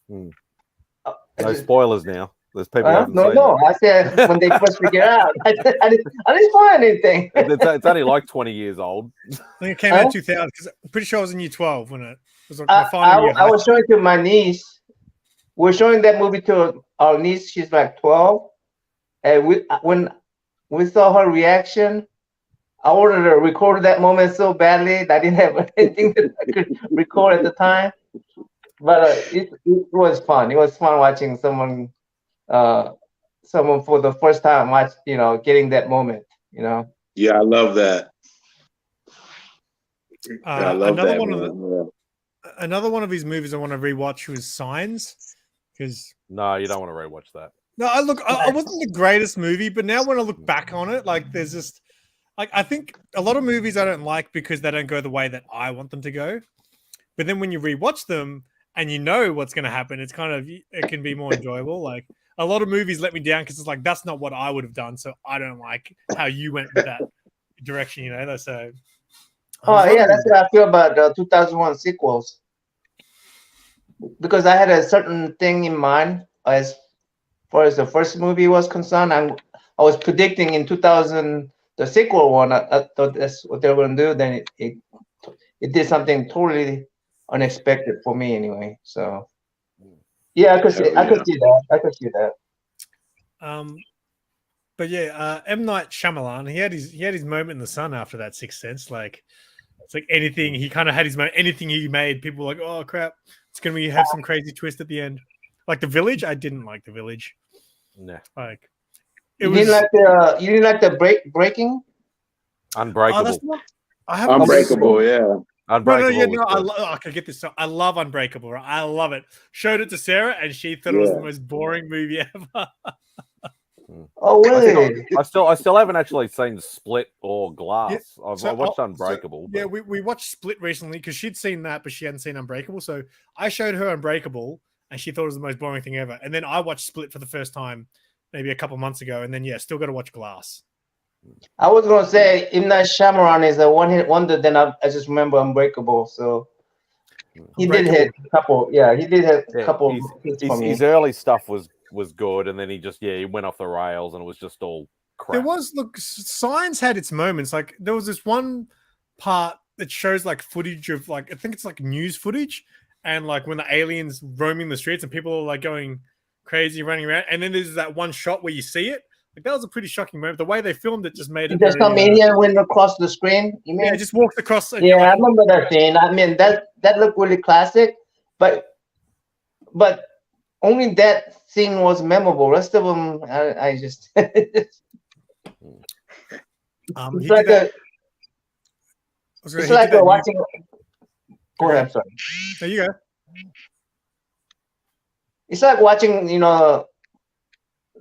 No spoilers now. There's people. Haven't seen it. I said when they first figure out. I didn't find anything. It's only like 20 years old. I think it came out in 2000 because I'm pretty sure I was in year 12 when it was like my final year. I was showing it to my niece. We're showing that movie to our niece. She's like 12. And when we saw her reaction, I wanted to record that moment so badly that I didn't have anything that I could record at the time. But it was fun. It was fun watching someone for the first time watch, you know, getting that moment, you know. Yeah, I love that. I love another one of his movies I want to rewatch was Signs. Because no, you don't want to rewatch that. No, I wasn't the greatest movie, but now when I look back on it, like there's just like I think a lot of movies I don't like because they don't go the way that I want them to go. But then when you rewatch them and you know what's going to happen, it's kind of it can be more enjoyable. Like a lot of movies let me down because it's like that's not what I would have done, so I don't like how you went with that direction. You know, so. Oh yeah, that's what I feel about the 2001 sequels. Because I had a certain thing in mind as far as the first movie was concerned. I was predicting in 2000 the sequel one. I thought that's what they were going to do. Then it did something totally unexpected for me anyway. So yeah, I could see that. I could see that. But yeah, M. Night Shyamalan, he had his moment in the sun after that Sixth Sense. Like it's like anything he kind of had his moment. Anything he made, people were like, oh crap, it's gonna have some crazy twist at the end. Like The Village, I didn't like The Village. No, like you didn't like the breaking. Unbreakable. I haven't Unbreakable, yeah. Unbreakable. I could get this. I love Unbreakable. Right? I love it. Showed it to Sarah, and she thought it was the most boring movie ever. Oh really? I still haven't actually seen Split or Glass. Yeah, I watched Unbreakable. Yeah, we watched Split recently because she'd seen that, but she hadn't seen Unbreakable. So I showed her Unbreakable, and she thought it was the most boring thing ever. And then I watched Split for the first time, maybe a couple months ago, and then still got to watch Glass. I was gonna say M. Night Shyamalan is a one-hit wonder. Then I just remember Unbreakable. So he did hit a couple. Yeah, he did hit a couple. His early stuff was good, and then he went off the rails, and it was just all crap. Signs had its moments. Like there was this one part that shows like footage of like I think it's like news footage, and like when the aliens roaming the streets and people are like going crazy running around, and then there's that one shot where you see it. Like that was a pretty shocking moment. The way they filmed it just made it. Just some alien went across the screen. You mean? Yeah, just walked across. Yeah, I remember that scene. I mean that looked really classic, but only that scene was memorable. Rest of them, I just. It's like watching. Go ahead, sorry. There you go. It's like watching,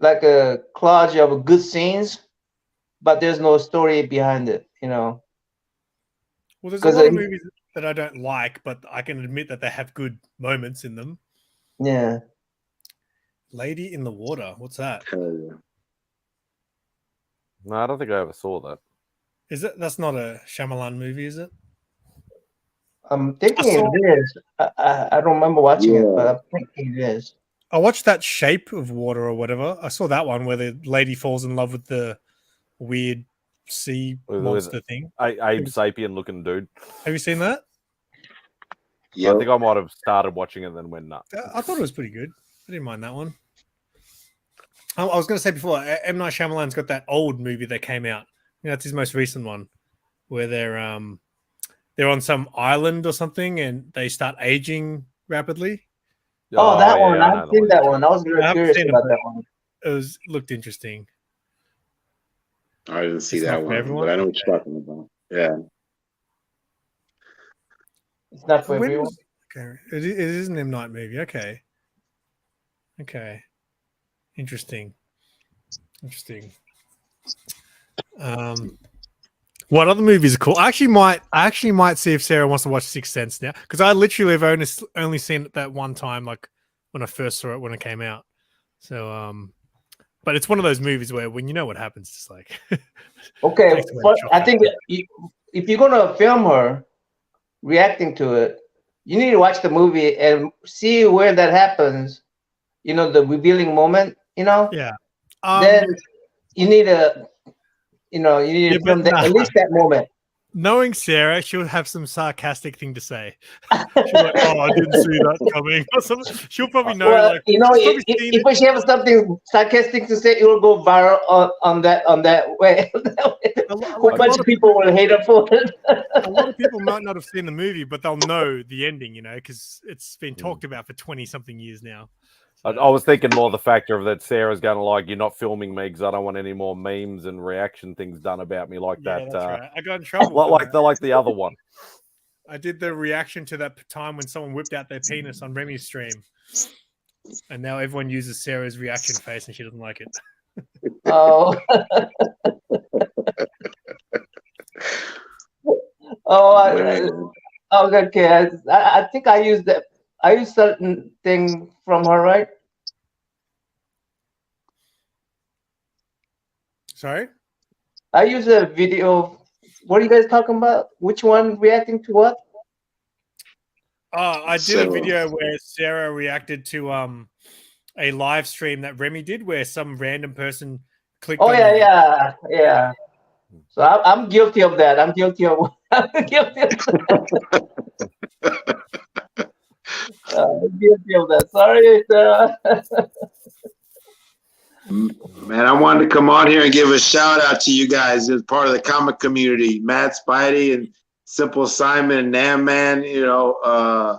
like a collage of good scenes, but there's no story behind it, Well, there's a lot of movies that I don't like, but I can admit that they have good moments in them. Yeah. Lady in the Water. What's that? No, I don't think I ever saw that. Is it? That's not a Shyamalan movie, is it? I'm thinking it is. I don't remember watching it, but I'm thinking it is. I watched that Shape of Water or whatever. I saw that one where the lady falls in love with the weird sea monster thing. Abe Sapien looking dude. Have you seen that? Yeah, I think I might have started watching it and then went nuts. I thought it was pretty good. I didn't mind that one. I was going to say before, M. Night Shyamalan's got that old movie that came out. That's his most recent one, where they're on some island or something and they start aging rapidly. Oh, that one! I haven't seen that one. I was really curious about that one. It looked interesting. I didn't see that one, but I know what you're talking about. Yeah, it's not for everyone. Okay, it is an M. Night movie. Okay. Interesting. What other movies are cool? I actually might see if Sarah wants to watch Sixth Sense now, because I literally have only seen it that one time, like when I first saw it when it came out. So, but it's one of those movies where when you know what happens, it's like okay. I think if you're gonna film her reacting to it, you need to watch the movie and see where that happens. The revealing moment. Yeah. Then you need to. You need to film at least that moment. Knowing Sarah, she'll have some sarcastic thing to say. She'll be like, "Oh, I didn't see that coming." Or something. She'll probably know. Well, if she has something sarcastic to say, it will go viral on that way. A bunch of people will hate her for it. A lot of people might not have seen the movie, but they'll know the ending, because it's been talked about for 20-something years now. I was thinking more the factor of that Sarah's going to you're not filming me because I don't want any more memes and reaction things done about me like that. That's right. I got in trouble. like the other one. I did the reaction to that time when someone whipped out their penis on Remy's stream. And now everyone uses Sarah's reaction face and she doesn't like it. Oh. Oh, Man. okay. I think I used that. I used certain thing from her, right? Sorry? I used a video. What are you guys talking about? Which one reacting to what? Oh, I did a So, video where Sarah reacted to a live stream that Remy did where some random person clicked Oh on yeah. So I'm guilty of that. I'm guilty of. I'm guilty of that. Sorry, Sarah. man, I wanted to come on here and give a shout out to you guys as part of the comic community. Matt Spidey and Simple Simon and Nam Man. I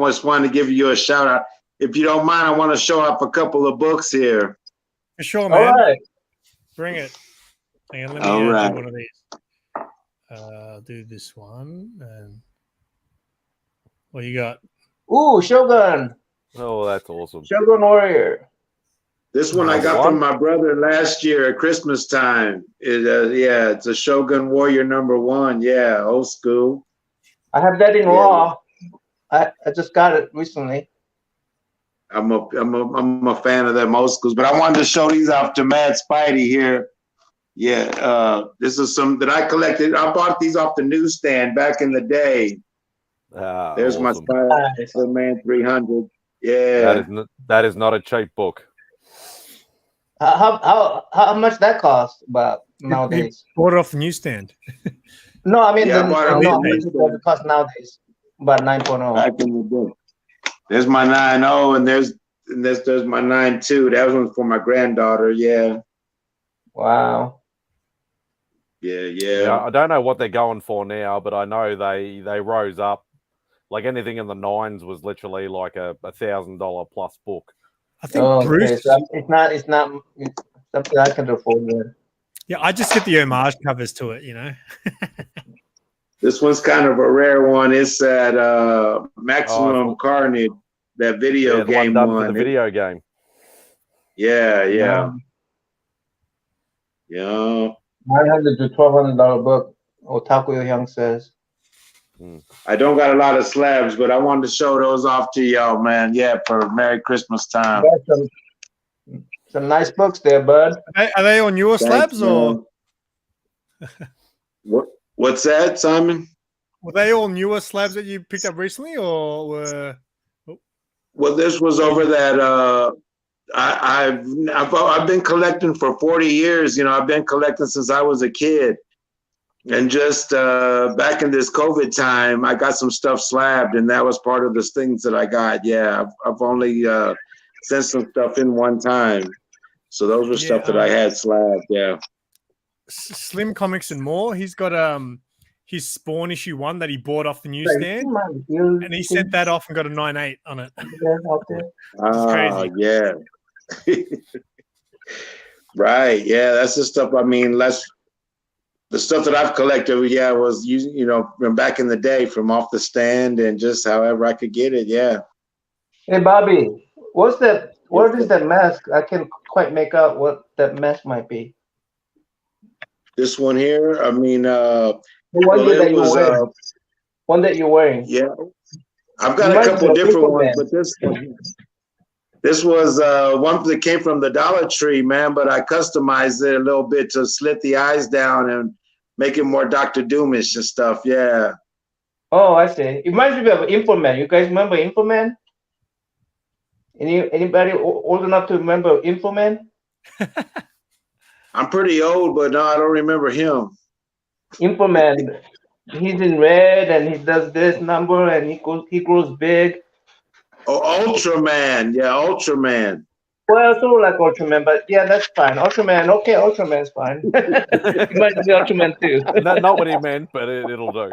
just wanted to give you a shout out. If you don't mind, I want to show up a couple of books here. For sure, All man. right. Bring it. Hang on, let All me right. do one of these. I'll do this one. And what you got? Ooh, Shogun. Oh, that's awesome. Shogun Warrior. This one I got from my brother last year at Christmas time. It's a Shogun Warrior #1. Yeah, old school. I have that in raw. I just got it recently. I'm a fan of them old schools, but I wanted to show these off to Mad Spidey here. Yeah, this is some that I collected. I bought these off the newsstand back in the day. There's awesome. my Spider-Man 300. Yeah, that is not a cheap book. How much that cost about nowadays? He bought it off the newsstand. No, I mean Yeah, I bought it off the newsstand. what it costs nowadays. About 9.0. back in the day. There's my 9.0 and there's my 9.2. That one's for my granddaughter. Yeah. Wow. Yeah. I don't know what they're going for now, but I know they rose up. Like anything in the 9s was literally like a $1,000 plus book. I think Bruce. So it's not something I can afford. Then. Yeah, I just get the homage covers to it, This one's kind of a rare one. It's that Maximum Carnage, that video game done one. for the video game. Yeah. $900 to $1,200 book. Otaku Young says. I don't got a lot of slabs, but I wanted to show those off to y'all, man. Yeah, for Merry Christmas time. Some nice books there, bud. Are they on your slabs or? What's that, Simon? Were they all newer slabs that you picked up recently, or were? Well, this was over that. I've been collecting for 40 years. I've been collecting since I was a kid, and just back in this COVID time, I got some stuff slabbed, and that was part of the things that I got. Yeah, I've only sent some stuff in one time, so those were stuff that I had slabbed. Yeah. Slim Comics and More. He's got his Spawn issue 1 that he bought off the newsstand, and he sent that off and got a 9.8 on it. Crazy. Yeah. Right. Yeah, that's the stuff. I mean, the stuff that I've collected. Yeah, was from back in the day, from off the stand and just however I could get it. Yeah. Hey, Bobby, what's that? What is that mask? I can't quite make out what that mask might be. This one here. I mean, the one that you're wearing. One that you're wearing. Yeah, I've got a couple different ones, but this was one that came from the Dollar Tree, man. But I customized it a little bit to slit the eyes down and make it more Dr. Doomish and stuff. Yeah. Oh, I see. It reminds me of Infoman. You guys remember Infoman? Anybody old enough to remember Infoman? I'm pretty old, but no, I don't remember him. Infoman, he's in red and he does this number and he grows big. Oh, Ultraman. Yeah, Ultraman. Well, sort of like Ultraman, but yeah, that's fine. Ultraman, okay, Ultraman's fine. It might be Ultraman too. Not what he meant, but it'll do.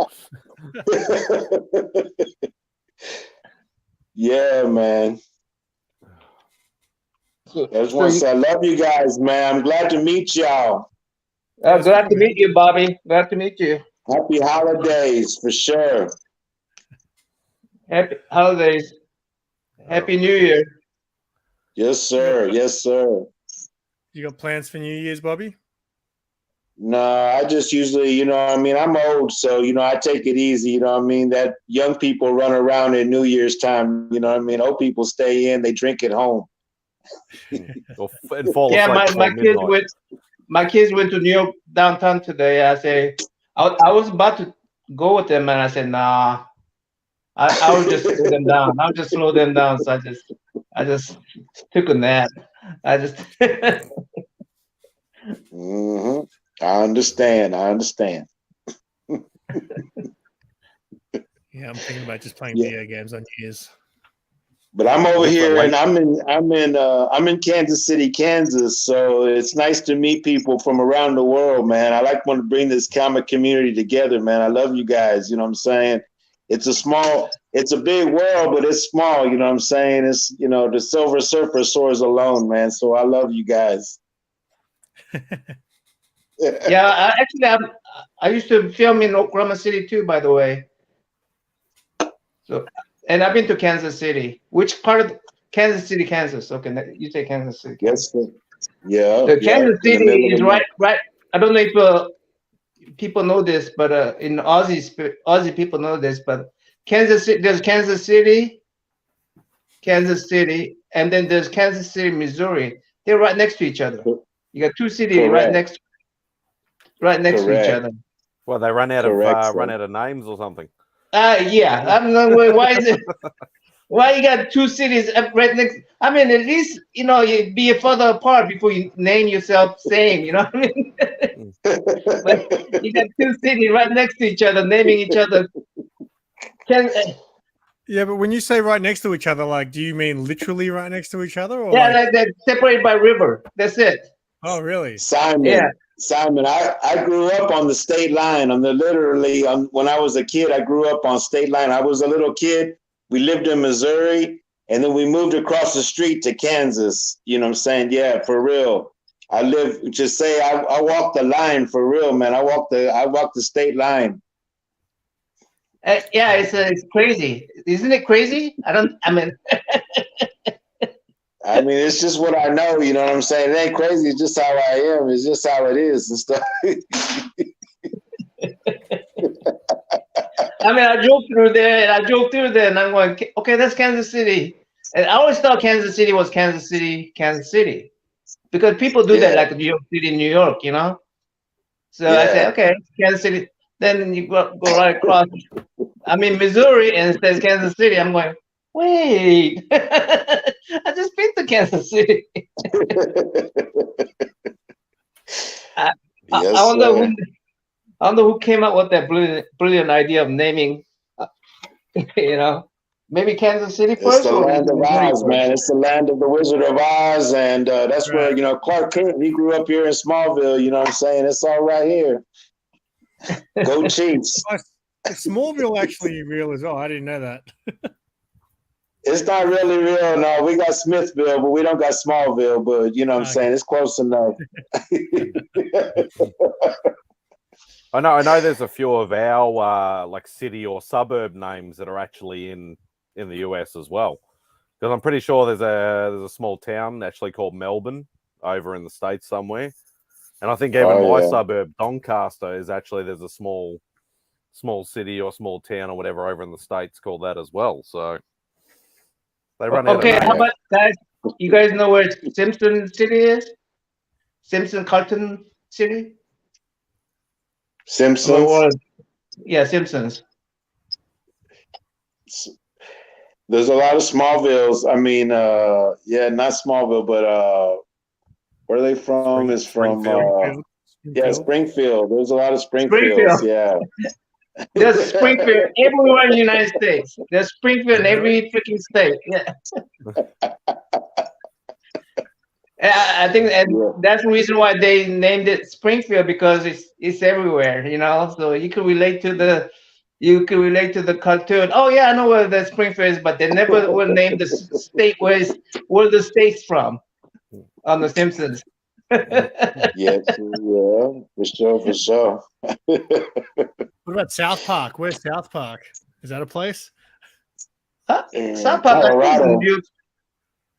Yeah, man. I just want to say I love you guys, man. I'm glad to meet y'all. Glad to meet you, Bobby. Glad to meet you. Happy holidays, for sure. Happy holidays. Happy New Year. Yes, sir. Yes, sir. You got plans for New Year's, Bobby? No, I just usually, you know, I mean, I'm old, so you know, I take it easy. You know, what I mean, that young people run around at New Year's time. You know, what I mean, old people stay in, they drink at home. And fall Yeah, asleep my before kids midnight. went to New York downtown today. I was about to go with them, and I said, nah. I would just slow them down. I would just slow them down. So I just took a nap. I just Hmm. I understand. I understand. Yeah, I'm thinking about just playing Yeah. video games on New Year's. But I'm over What's that here, like? and I'm in Kansas City, Kansas. So it's nice to meet people from around the world, man. I like when to bring this comic community together, man. I love you guys. You know what I'm saying? It's a big world, but it's small. You know what I'm saying? It's, you know, the Silver Surfer soars alone, man. So I love you guys. yeah. I used to film in Oklahoma City too, by the way. So, and I've been to Kansas City. Which part of Kansas City, Kansas? Okay, you say Kansas City. Yes, sir. Yeah. The Yeah. Kansas In the City middle of is the right. I don't know if people know this, but in Aussie people know this, but Kansas City, there's Kansas City, and then there's Kansas City, Missouri. They're right next to each other. You got two cities right Correct. next to each Correct. other. Well, they run out Correct, of sir. names or something. Yeah. I don't know why is it. Why you got two cities right next? I mean, at least you know you be further apart before you name yourself same. You know what I mean? But you got two cities right next to each other, naming each other. Yeah, but when you say right next to each other, like, do you mean literally right next to each other, or Yeah, like they're separated by river. That's it. Oh, really? Simon. Yeah. Simon, I grew up on the state line. When I was a kid, I grew up on state line. I was a little kid. We lived in Missouri, and then we moved across the street to Kansas. You know what I'm saying? Yeah, for real. I walked the line for real, man. I walked the state line. Yeah, it's crazy, isn't it crazy? I mean, it's just what I know. You know what I'm saying? It ain't crazy. It's just how I am. It's just how it is and stuff. I mean, I drove through there, and I'm going, okay, that's Kansas City. And I always thought Kansas City was Kansas City, because people do that, like New York City, New York, you know. So I said, okay, Kansas City. Then you go right across. I'm in Missouri, and it says Kansas City. I'm going, wait, I just been to Kansas City. I wonder who came up with that brilliant idea of naming, you know, maybe Kansas City first. It's the land of Oz, man. It's the land of the Wizard of Oz, and that's where, you know, Clark Kent, he grew up here in Smallville. You know what I'm saying? It's all right here. Go Chiefs. Is Smallville actually real as well? I didn't know that. It's not really real. No, we got Smithville, but we don't got Smallville. But you know what I'm saying? It's close enough. I know there's a few of our like city or suburb names that are actually in the US as well. Because I'm pretty sure there's a small town actually called Melbourne over in the States somewhere. And I think even my suburb, Doncaster, there's a small city or small town or whatever over in the States called that as well. So they run out of names. How about guys? You guys know where Simpson City is? Simpson Carlton City? Simpsons? Yeah, Simpsons. There's a lot of Smallvilles. I mean, not Smallville, but where are they from? Is from Springfield. There's a lot of Springfields. Yeah. There's Springfield everywhere in the United States. There's Springfield in every freaking state. Yeah. I think that's the reason why they named it Springfield, because it's everywhere, you know. So you can relate to the cartoon. Oh yeah, I know where the Springfield is, but they never will name the state where the state's from on The Simpsons. Yeah, for sure. What about South Park? Where's South Park? Is that a place? South Park, Colorado.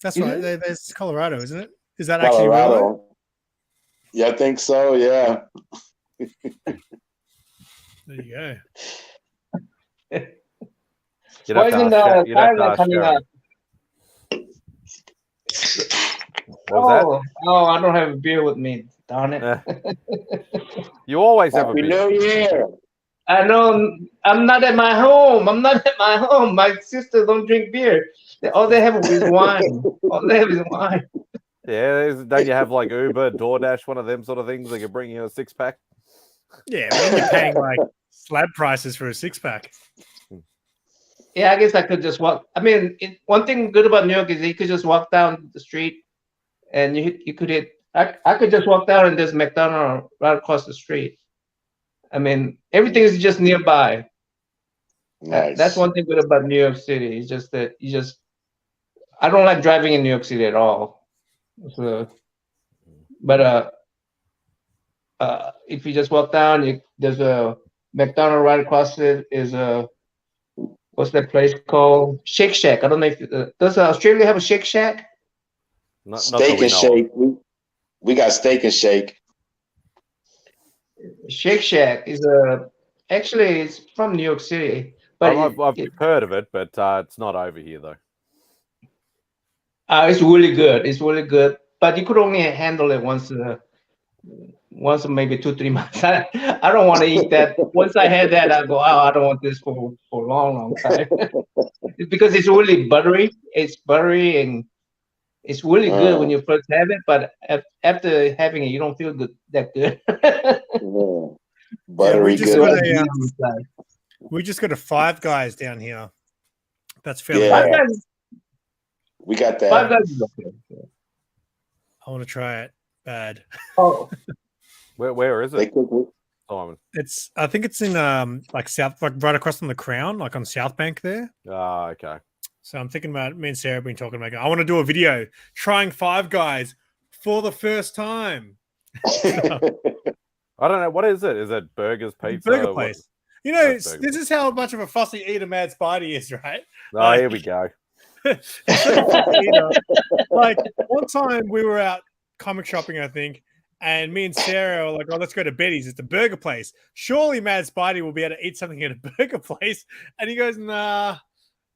That's right. There's Colorado, isn't it? Is that actually Colorado? Yeah, I think so. Yeah. There you go. You'd have to ask, you'd have to ask coming Sharon. up. What was Oh, I don't have a beer with me. Darn it. You always have a Happy beer. New Year. I know I'm not at my home. I'm not at my home. My sister don't drink beer. All they have is wine. All they have is wine. Yeah, don't you have like Uber, DoorDash, one of them sort of things that can bring you a 6-pack? Yeah, but then you're paying like slab prices for a 6-pack. Yeah, I guess I could just walk. I mean, one thing good about New York is you could just walk down the street, and you could hit. I could just walk down and there's McDonald's right across the street. I mean, everything is just nearby. Nice. That's one thing good about New York City. It's just that I don't like driving in New York City at all. So, but if you just walk down, there's a McDonald's right across it. Is a what's that place called? Shake Shack. I don't know if does Australia have a Shake Shack? Steak and Shake. We got Steak and Shake. Shake Shack is actually it's from New York City, but I've heard of it, but it's not over here though. It's really good. It's really good, but you could only handle it once maybe 2-3 months. I don't want to eat that. Once I had that, I go, oh, I don't want this for a long time. It's because it's really buttery. It's buttery and it's really good when you first have it, but after having it, you don't feel that good. Buttery good. We just got a Five Guys down here. That's fairly Yeah. We got that. Five Guys is okay. I want to try it bad. Oh, where is it? Simon. I think it's in like south, like right across from the Crown, like on South Bank there. Ah, okay. So I'm thinking about me and Sarah have been talking about. I want to do a video trying Five Guys for the first time. I don't know. What is it? Is it burgers, pizza? Burger place. You know, Burger this is how much of a fussy eater Mad Spidey is, right? Oh, here we go. Like one time we were out comic shopping, I think, and me and Sarah were like, "Oh, let's go to Betty's. It's a burger place. Surely Mad Spidey will be able to eat something at a burger place." And he goes, "Nah,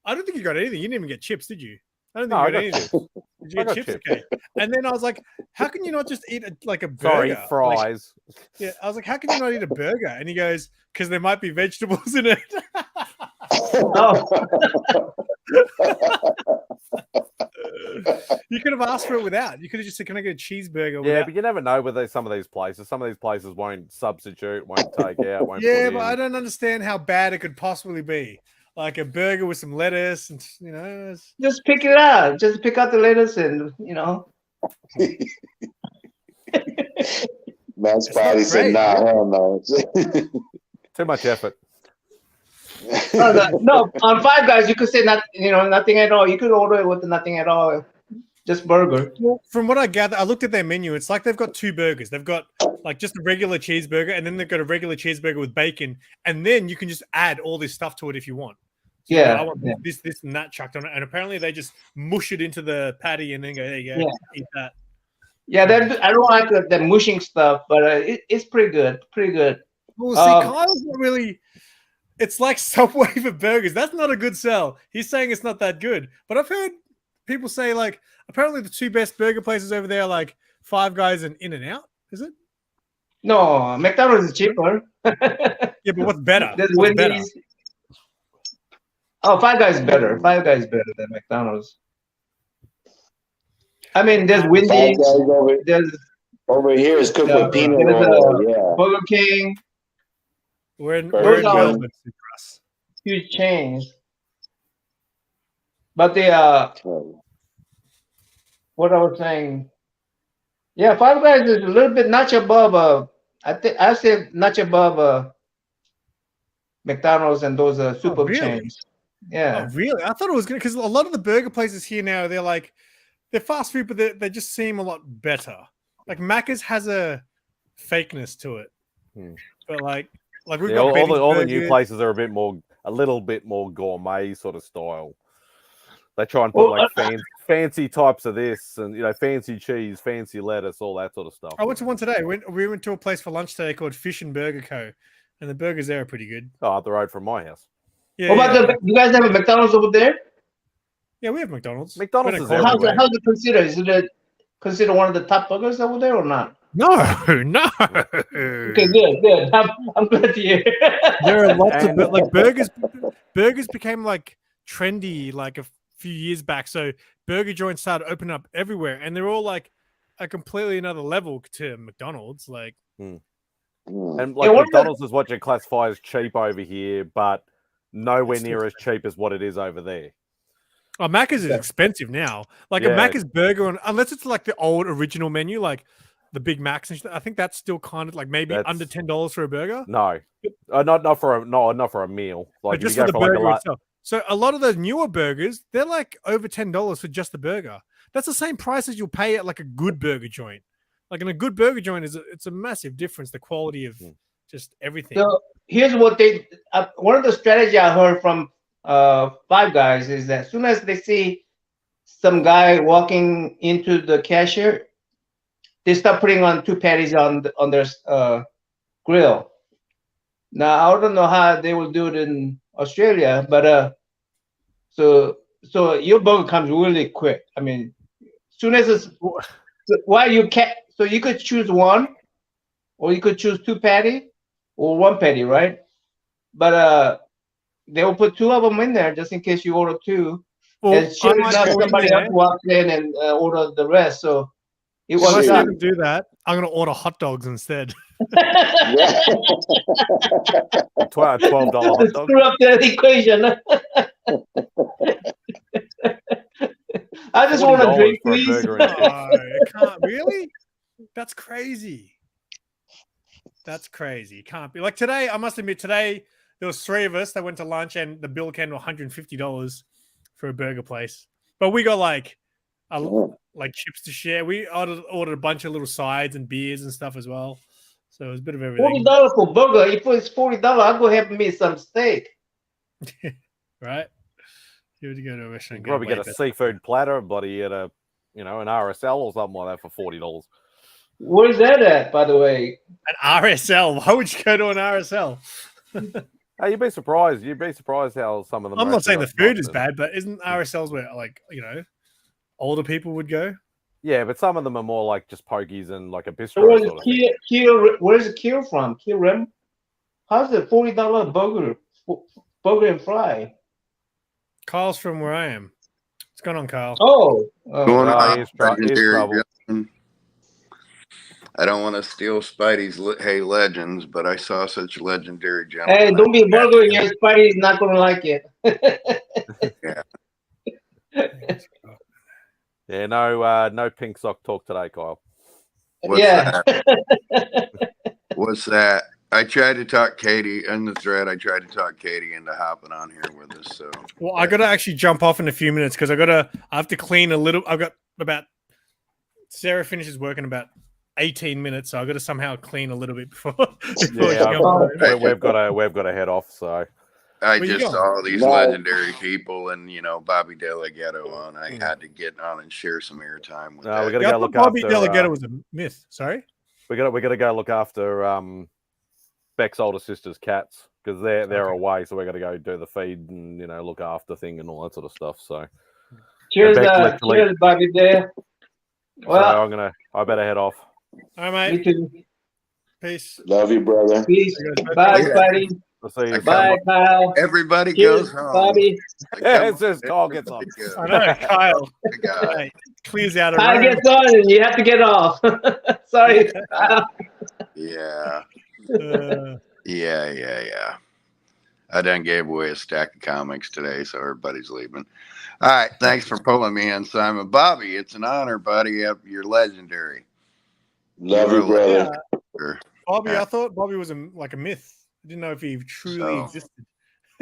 I don't think you got anything. You didn't even get chips, did you? I don't think you got anything. Did you get chips? Okay." And then I was like, "How can you not just eat a burger?" Sorry, fries. Like, yeah, I was like, "How can you not eat a burger?" And he goes, "Because there might be vegetables in it." You could have asked for it without. You could have just said, "Can I get a cheeseburger?" Yeah, but you never know with some of these places. Some of these places won't substitute, won't take out, won't yeah, put but in. I don't understand how bad it could possibly be. Like a burger with some lettuce, and you know, just pick it out. Just pick out the lettuce, and you know. Mad Spidey said, "Nah, hell no." Too much effort. No, on Five Guys you could say nothing at all. You could order it with nothing at all, just burger. Well, from what I gather, I looked at their menu. It's like they've got two burgers. They've got like just a regular cheeseburger, and then they've got a regular cheeseburger with bacon, and then you can just add all this stuff to it if you want. So Yeah, I want this, and that chucked on it, and apparently they just mush it into the patty and then go, "There you go, eat that." Yeah, I don't like the mushing stuff, but it's pretty good. Pretty good. Well, see, Kyle's not really. It's like Subway for burgers. That's not a good sell. He's saying it's not that good. But I've heard people say, like, apparently the two best burger places over there are like Five Guys and In-N-Out. Is it? No, McDonald's is cheaper. Yeah, but what's better? There's What's Wendy's. better? Oh, Five Guys is better. Five Guys is better than McDonald's. I mean, there's Wendy's. Over here is cooked with peanut oil. Yeah. Burger King. We're in Melbourne. Huge chains. But what I was saying, yeah, Five Guys is a little bit notch above. I say notch above McDonald's and those super chains. Yeah. Oh, really? I thought it was good because a lot of the burger places here now, they're fast food, but they just seem a lot better. Like Macca's has a fakeness to it, but like we've got all the new places are a little bit more gourmet sort of style. They try and put fancy types of this, and fancy cheese, fancy lettuce, all that sort of stuff. I went to one today. We went to a place for lunch today called Fish and Burger Co. And the burgers there are pretty good. Oh, up the road from my house. Yeah. What about you guys have a McDonald's over there? Yeah, we have McDonald's. McDonald's is how's it considered? Is it considered one of the top burgers over there or not? No. Okay, good. I'm glad to hear. There are lots of like burgers. Burgers became like trendy like a few years back. So burger joints started opening up everywhere, and they're all like a completely another level to McDonald's. Like, and like McDonald's is what you classify as cheap over here, but nowhere near as cheap as what it is over there. Oh, Macca's is expensive now. Like a Macca's burger, unless it's like the old original menu, like the Big Macs and shit, I think that's still kind of like maybe under $10 for a burger. No, not for a meal. Like just for the burger itself. So a lot of those newer burgers, they're like over $10 for just the burger. That's the same price as you'll pay at like a good burger joint. Like in a good burger joint, it's a massive difference. The quality of just everything. So here's what they one of the strategy I heard from Five Guys is that as soon as they see some guy walking into the cashier, they start putting on 2 patties on their grill. Now I don't know how they will do it in Australia, but so your burger comes really quick. I mean, as soon as it's so you could choose one, or you could choose 2 patty or 1 patty, right? But they will put 2 of them in there just in case you order 2. Well, and sure enough, somebody else walks in and order the rest. So it was I didn't do that. I'm gonna order hot dogs instead. $12 hot dog. Screw up the equation. I just want a drink, please. Can't really? That's crazy. That's crazy. It can't be. Like today, I must admit, today there was 3 of us that went to lunch and the bill came to $150 for a burger place. But we got like chips to share. We ordered a bunch of little sides and beers and stuff as well. So it was a bit of everything. $40 for burger. If it's $40, I'll go have me some steak. Right? You would go to a restaurant. Probably get a seafood platter, bloody at an RSL or something like that for $40. Where's that at, by the way? An RSL? Why would you go to an RSL? Hey, you'd be surprised. You'd be surprised how some of them. I'm not saying the food is bad, but isn't RSLs where older people would go? Yeah, but some of them are more like just pokies and like a bistro. Where's the Kill from? Kill Rim? How's it $40 burger and fry? Kyle's from where I am. What's going on, Kyle? Going on, he's trouble. I don't want to steal Spidey's Hey Legends, but I saw such a legendary gentleman. Hey, don't be vulgar here. Spidey's not going to like it. Yeah, no pink sock talk today, Kyle. What's that? I tried to talk Katie in the thread. I tried to talk Katie into hopping on here with us. So, well, I got to actually jump off in a few minutes because I have to clean a little. I've got about Sarah finishes work in about 18 minutes, so I've got to somehow clean a little bit before. We've got to head off. So I just saw these legendary people and Bobby Delgado on. I had to get on and share some airtime with that. We got to go look Bobby after. Delgado was a myth. Sorry, we got to go look after Beck's older sister's cats because they're away, so we got to go do the feed and look after thing and all that sort of stuff. So cheers, cheers, Bobby there. Well, so I better head off. All right, mate. Me too. Peace. Love you, brother. Peace. Bye, buddy. I'll see you. Bye, Kyle. Everybody Cheers, goes home. Bobby. Yeah, it says Kyle gets on. I know, Kyle. Right. Clears out. Kyle gets on, and you have to get off. Sorry. Yeah. Yeah. I done gave away a stack of comics today, so everybody's leaving. All right, thanks for pulling me in, Simon. Bobby, it's an honor, buddy. You're legendary. Love you, brother. Yeah. Bobby, I thought Bobby was like a myth. I didn't know if he truly existed.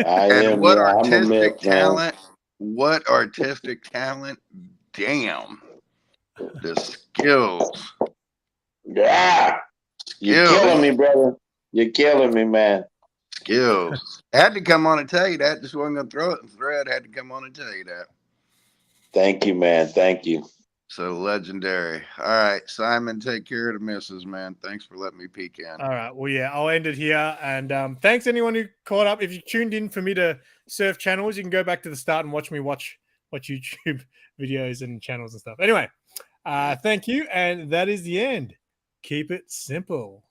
And what artistic talent? What artistic talent? Damn. The skills. Yeah. You're killing me, brother. You're killing me, man. Skills. I had to come on and tell you that. Just wasn't going to throw it in the thread. I had to come on and tell you that. Thank you, man. Thank you. So legendary. All right, Simon, take care of the missus, man. Thanks for letting me peek in. All right. Well, yeah, I'll end it here. And thanks anyone who caught up. If you tuned in for me to surf channels, you can go back to the start and watch me watch YouTube videos and channels and stuff. Anyway, thank you. And that is the end. Keep it simple.